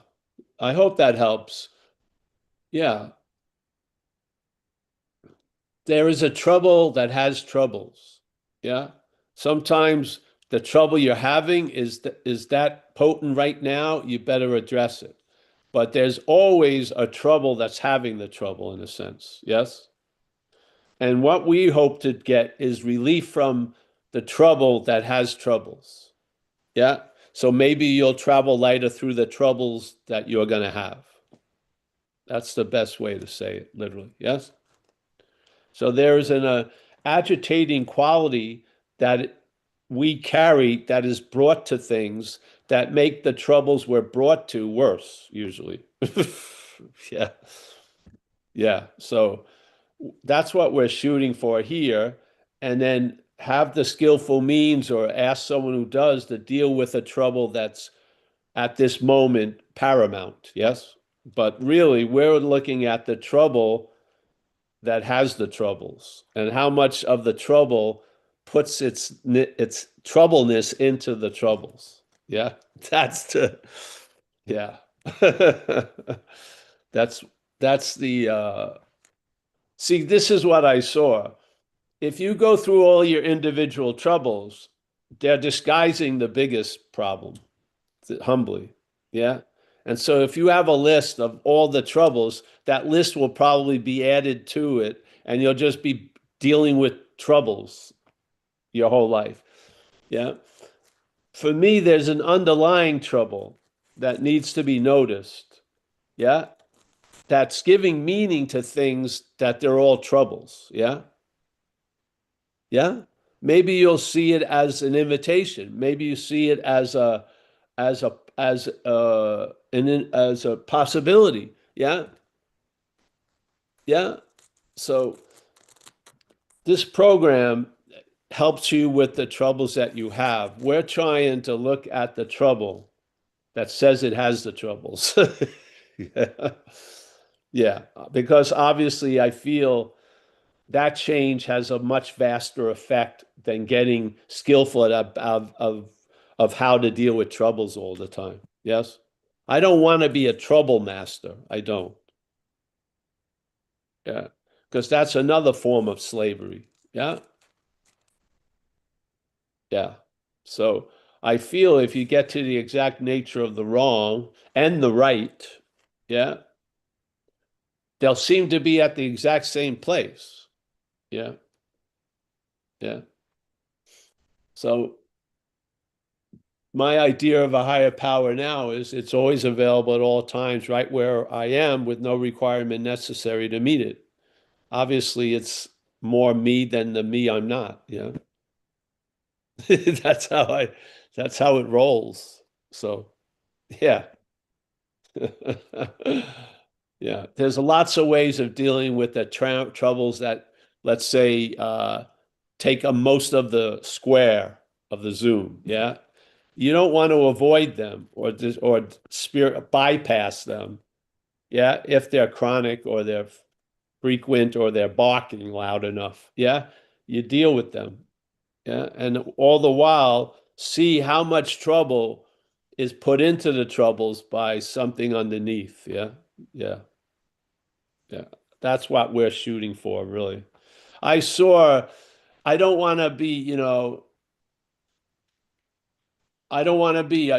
hope that helps. Yeah. There is a trouble that has troubles. Yeah. Sometimes the trouble you're having is that potent right now, you better address it. But there's always a trouble that's having the trouble, in a sense. Yes. And what we hope to get is relief from the trouble that has troubles. Yeah. So maybe you'll travel lighter through the troubles that you're going to have. That's the best way to say it, literally. Yes. So there's an agitating quality that we carry that is brought to things that make the troubles we're brought to worse, usually. Yeah. Yeah. So that's what we're shooting for here. And then have the skillful means, or ask someone who does, to deal with a trouble that's at this moment paramount. Yes. But really, we're looking at the trouble that has the troubles, and how much of the trouble puts its troubleness into the troubles. Yeah. Yeah. That's the, see, this is what I saw. If you go through all your individual troubles, they're disguising the biggest problem, humbly. Yeah. And so if you have a list of all the troubles, that list will probably be added to it, and you'll just be dealing with troubles your whole life. Yeah. For me, there's an underlying trouble that needs to be noticed. Yeah. That's giving meaning to things that they're all troubles. Yeah. Yeah. Maybe you'll see it as an invitation. Maybe you see it as a possibility. Yeah. Yeah. So this program helps you with the troubles that you have. We're trying to look at the trouble that says it has the troubles. Yeah. Yeah, because obviously I feel that change has a much vaster effect than getting skillful of how to deal with troubles all the time. Yes. I don't want to be a trouble master. I don't. Yeah. Because that's another form of slavery. Yeah. Yeah. So I feel if you get to the exact nature of the wrong and the right, yeah, they'll seem to be at the exact same place. Yeah. Yeah. So my idea of a higher power now is it's always available at all times, right where I am, with no requirement necessary to meet it. Obviously, it's more me than the me I'm not. Yeah. That's how it rolls. So yeah. Yeah, there's lots of ways of dealing with the troubles that, let's say, take up most of the square of the Zoom. Yeah, you don't want to avoid them or spirit bypass them. Yeah, if they're chronic or they're frequent or they're barking loud enough. Yeah, you deal with them. Yeah, and all the while see how much trouble is put into the troubles by something underneath. Yeah, yeah. Yeah, that's what we're shooting for, really. I saw, I don't want to be, I don't want to be,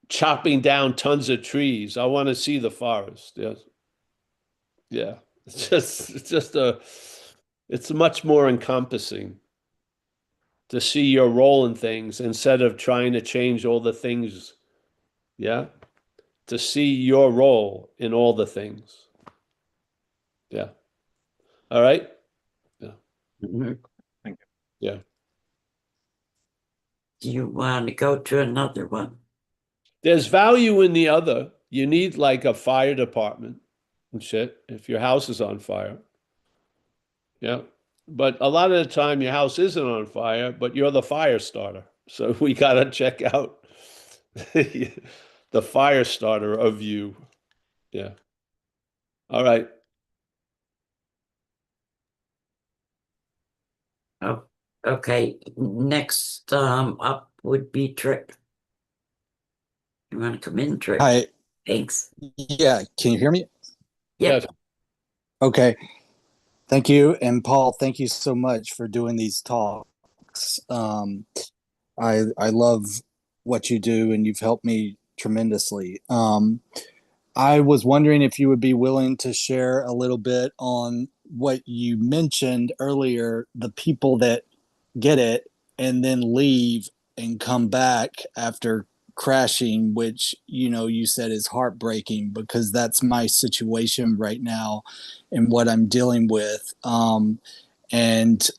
chopping down tons of trees. I want to see the forest. Yes. Yeah. It's much more encompassing to see your role in things instead of trying to change all the things. Yeah. To see your role in all the things. Yeah. All right. Yeah. Mhm. Yeah. Do you want to go to another one? There's value in the other. You need like a fire department and shit if your house is on fire. Yeah. But a lot of the time your house isn't on fire, but you're the fire starter. So we got to check out the fire starter of you. Yeah. All right. Oh, okay. Next up would be Tripp. You want to come in, Tripp? Hi. Thanks. Yeah. Can you hear me? Yep. Yes. Okay. Thank you. And Paul, thank you so much for doing these talks. I love what you do and you've helped me tremendously. I was wondering if you would be willing to share a little bit on what you mentioned earlier, the people that get it and then leave and come back after crashing, which you said is heartbreaking because that's my situation right now and what I'm dealing with. And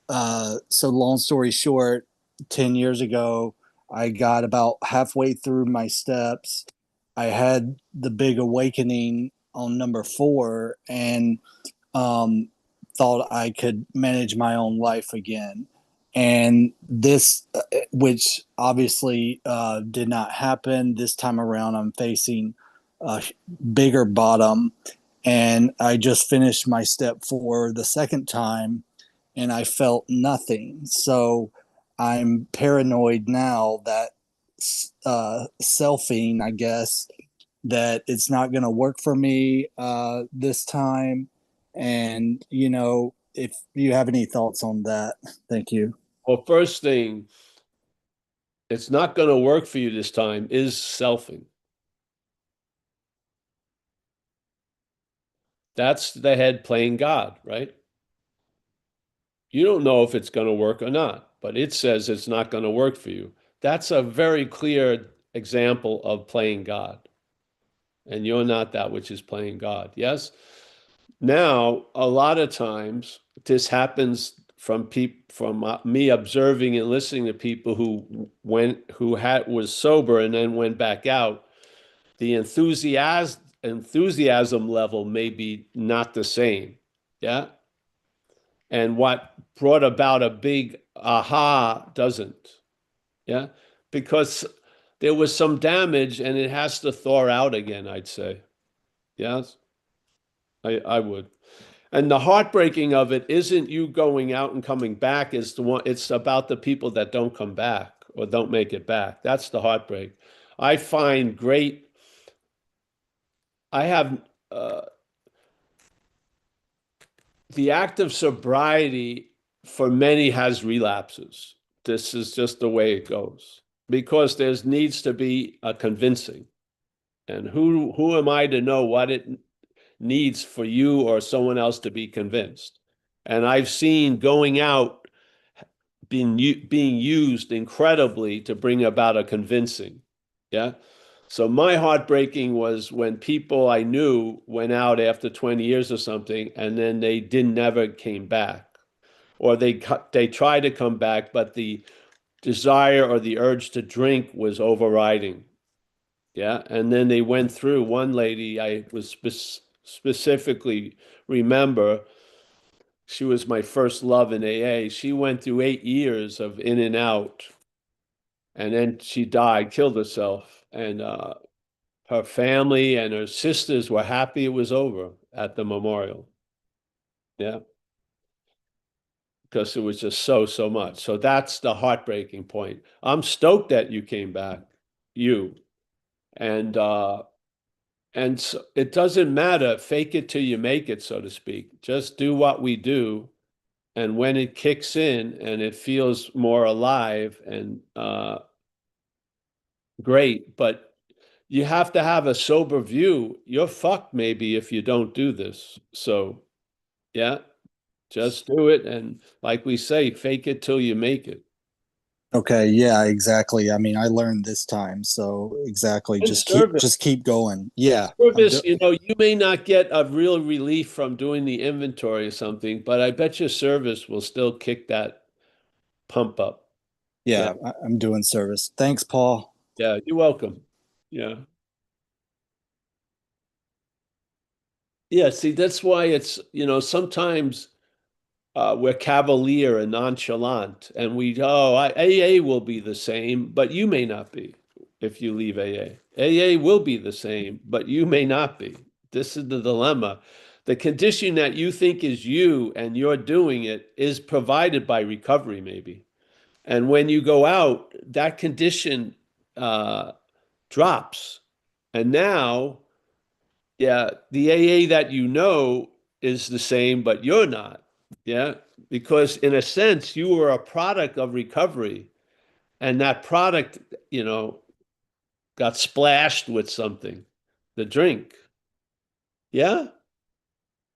So long story short, 10 years ago, I got about halfway through my steps. I had the big awakening on number 4 and um, thought I could manage my own life again. And this, which obviously did not happen this time around, I'm facing a bigger bottom. And I just finished my step 4 the second time and I felt nothing. So I'm paranoid now that selfing, I guess, that it's not going to work for me this time. And, if you have any thoughts on that, thank you. Well, first thing, it's not going to work for you this time is selfing. That's the head playing God, right? You don't know if it's going to work or not, but it says it's not going to work for you. That's a very clear example of playing God. And you're not that which is playing God. Yes? Now, a lot of times this happens from me observing and listening to people who was sober and then went back out. The enthusiasm level may be not the same. Yeah. And what brought about a big aha doesn't. Yeah. Because there was some damage and it has to thaw out again, I'd say. Yes. I would. And the heartbreaking of it isn't you going out and coming back, it's about the people that don't come back or don't make it back. That's the heartbreak. I find the act of sobriety for many has relapses. This is just the way it goes because there needs to be a convincing. And who am I to know what it needs for you or someone else to be convinced? And I've seen going out being used incredibly to bring about a convincing. Yeah. So my heartbreaking was when people I knew went out after 20 years or something, and then they never came back, or they tried to come back, but the desire or the urge to drink was overriding. Yeah, and then they went through. One lady I was specifically remember, she was my first love in AA. She went through 8 years of in and out, and then she died, killed herself. And her family and her sisters were happy it was over at the memorial. Yeah. Because it was just so much. So that's the heartbreaking point. I'm stoked that you came back, and so it doesn't matter, fake it till you make it, so to speak. Just do what we do. And when it kicks in and it feels more alive and great, but you have to have a sober view. You're fucked maybe if you don't do this. So, yeah, just do it. And like we say, fake it till you make it. Okay, yeah, exactly. I mean, I learned this time, so exactly. And Just service. keep going. Yeah. Service, you may not get a real relief from doing the inventory or something, but I bet your service will still kick that pump up. Yeah, I'm doing service. Thanks, Paul. Yeah, you're welcome. Yeah. Yeah, see, that's why it's, sometimes we're cavalier and nonchalant, and AA will be the same, but you may not be if you leave AA. AA will be the same, but you may not be. This is the dilemma. The condition that you think is you and you're doing it is provided by recovery, maybe. And when you go out, that condition drops. And now, yeah, the AA that you know is the same, but you're not. Yeah, because in a sense, you were a product of recovery, and that product, got splashed with something, the drink. Yeah,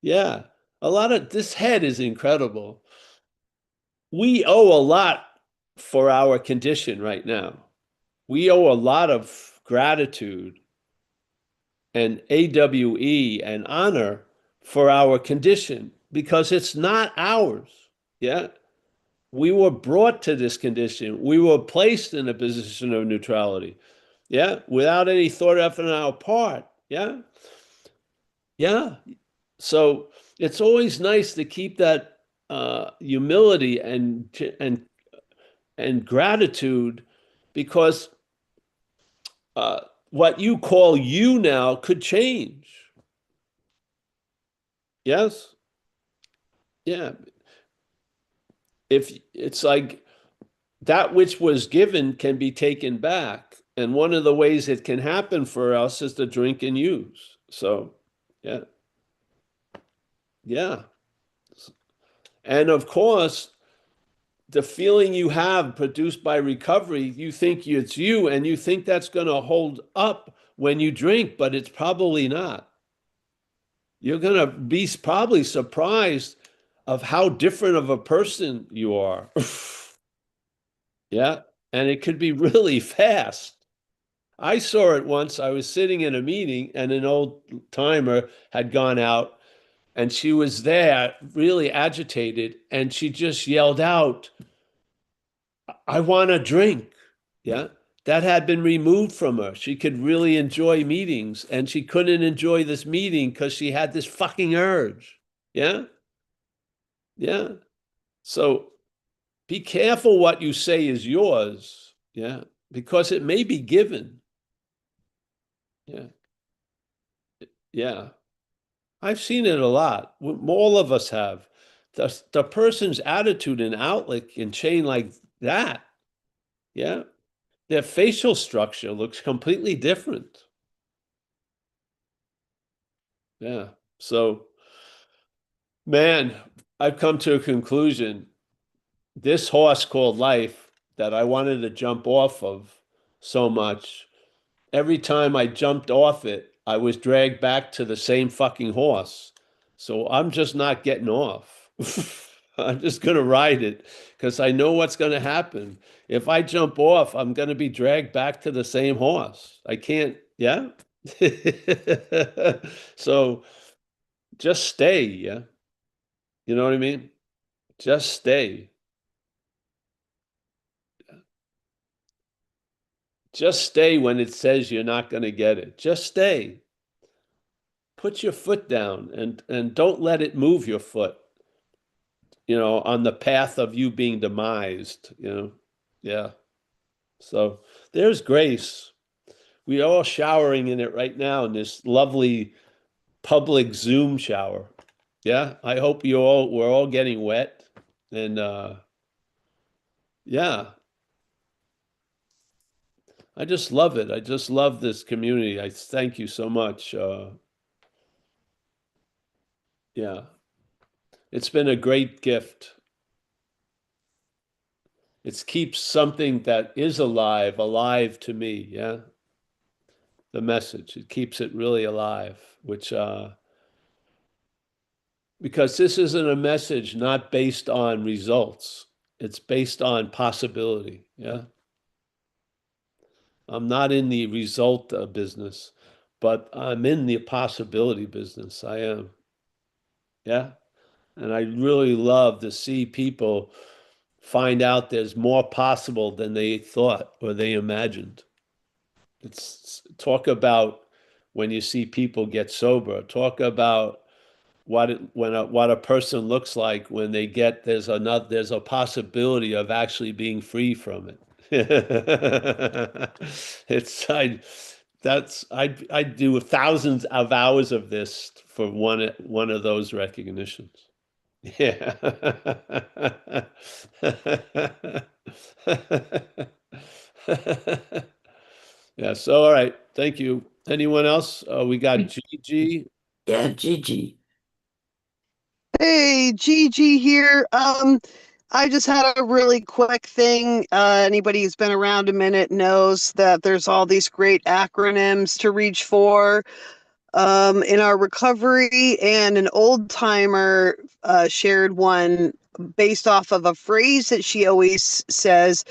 yeah. A lot of this head is incredible. We owe a lot for our condition right now. We owe a lot of gratitude and AWE and honor for our condition because it's not ours. Yeah. We were brought to this condition. We were placed in a position of neutrality. Yeah. Without any thought effort on our part. Yeah. Yeah. So it's always nice to keep that humility and gratitude, because what you call you now could change. Yes? Yeah. If it's like that which was given can be taken back. And one of the ways it can happen for us is to drink and use. So, yeah. Yeah. And of course, the feeling you have produced by recovery, you think it's you, and you think that's going to hold up when you drink, but it's probably not. You're going to be probably surprised of how different of a person you are. Yeah. And it could be really fast. I saw it once. I was sitting in a meeting and an old timer had gone out and she was there really agitated and she just yelled out, I want a drink. Yeah. That had been removed from her. She could really enjoy meetings and she couldn't enjoy this meeting because she had this fucking urge. Yeah. Yeah. So be careful what you say is yours. Yeah. Because it may be given. Yeah. Yeah. I've seen it a lot. All of us have. The person's attitude and outlook can change like that. Yeah. Their facial structure looks completely different. Yeah. So, man, I've come to a conclusion. This horse called life that I wanted to jump off of so much, every time I jumped off it, I was dragged back to the same fucking horse. So I'm just not getting off. I'm just going to ride it because I know what's going to happen. If I jump off, I'm going to be dragged back to the same horse. I can't, yeah? So just stay, yeah? You know what I mean? Just stay. Just stay when it says you're not going to get it. Just stay. Put your foot down and don't let it move your foot, on the path of you being demised, Yeah. So there's grace. We are all showering in it right now in this lovely public Zoom shower. Yeah. I hope we're all getting wet and yeah. I just love it. I just love this community. I thank you so much. Yeah. It's been a great gift. It keeps something that is alive to me. Yeah. The message, it keeps it really alive, which, because this isn't a message not based on results. It's based on possibility. Yeah. I'm not in the result business, but I'm in the possibility business. I am. Yeah. And I really love to see people find out there's more possible than they thought or they imagined. It's talk about when you see people get sober, talk about what a person looks like when they get there's a possibility of actually being free from it. I do thousands of hours of this for one of those recognitions. Yeah. Yeah. So, all right. Thank you. Anyone else? We got Gigi. Yeah, Gigi. Hey, Gigi here. I just had a really quick thing. Anybody who's been around a minute knows that there's all these great acronyms to reach for in our recovery, and an old timer shared one based off of a phrase that she always says.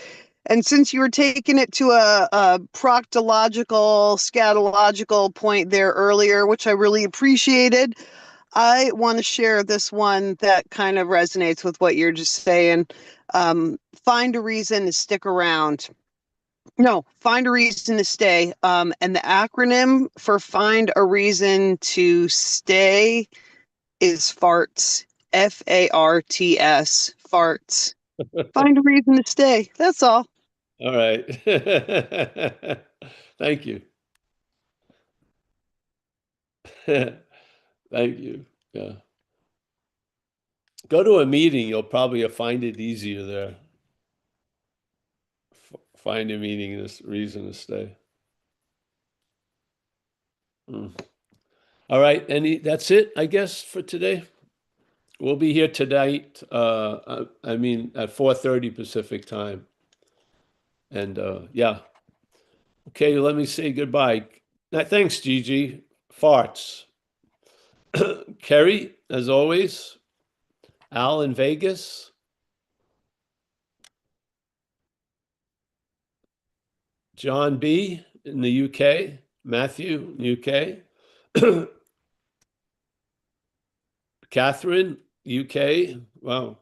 And since you were taking it to a proctological, scatological point there earlier, which I really appreciated, I want to share this one that kind of resonates with what you're just saying. Find a reason to stick around. No, find a reason to stay. And the acronym for find a reason to stay is FARTS. FARTS. Farts. Find a reason to stay. That's all. All right. Thank you. Thank you. Yeah. Go to a meeting, you'll probably find it easier there. Find a meeting, this reason to stay. All right, that's it, I guess, for today. We'll be here tonight, at 4:30 Pacific time. And yeah. Okay, let me say goodbye. Thanks, Gigi. Farts. Kerry, as always, Al in Vegas. John B in the UK. Matthew, UK. Catherine, UK. Wow.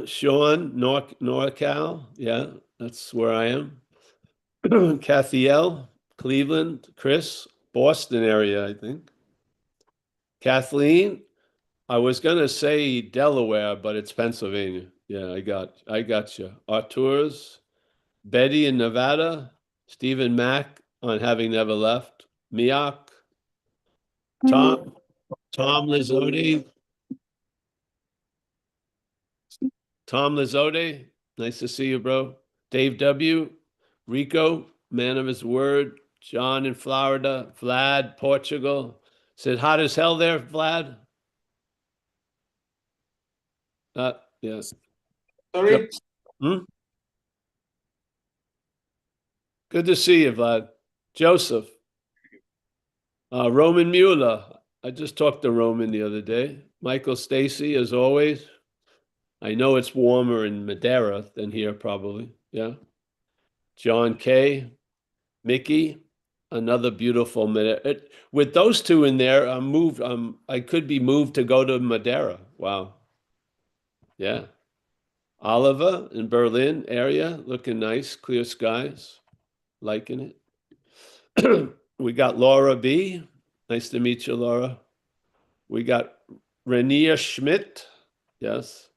Sean, NorCal. Yeah, that's where I am. Kathy L, Cleveland. Chris, Boston area, I think. Kathleen, I was gonna say Delaware, but it's Pennsylvania. Yeah, I got you. Artur's, Betty in Nevada, Stephen Mack on Having Never Left, Miak, Tom Lizzotti. Tom Lizzotti, nice to see you, bro. Dave W, Rico, man of his word. John in Florida, Vlad, Portugal. Said hot as hell there, Vlad. Yes. Sorry? Good to see you, Vlad. Joseph. Roman Mueller. I just talked to Roman the other day. Michael Stacy, as always. I know it's warmer in Madeira than here, probably. Yeah. John K. Mickey. Another beautiful Madeira. With those two in there, I'm moved. I could be moved to go to Madeira. Wow. Yeah. Oliver in Berlin area, looking nice, clear skies, liking it. We got Laura B. Nice to meet you, Laura. We got Rainier Schmidt. Yes.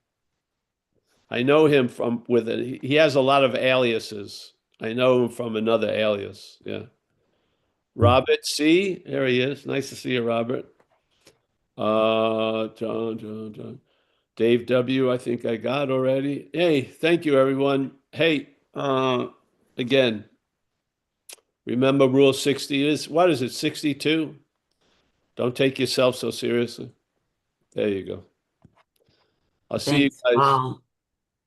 I know him from he has a lot of aliases. I know him from another alias. Yeah. Robert C. There he is. Nice to see you, Robert. John. Dave W, I think I got already. Hey, thank you, everyone. Hey, again, remember Rule 60 is, what is it, 62? Don't take yourself so seriously. There you go. I'll see you Thanks, guys. Paul.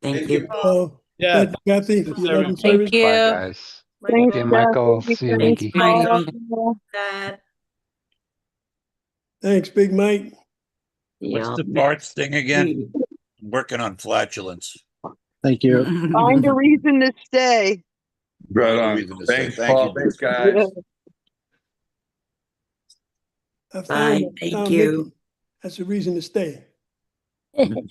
Thank you. Oh, Yeah. thank you, Kathy. Thanks, You love everyone. your service. Thank Bye, you. guys. Thanks, Okay, Michael. Kathy. See you, Thanks, Mickey. Paul. Thanks, Big Mike. What's Yeah. the farts thing again? I'm working on flatulence. Thank you. Find a reason to stay. Right on. Reason to say Thanks, thank Paul. you. Thanks, guys. I Bye. found Thank Mickey. you. That's a reason to stay. Mickey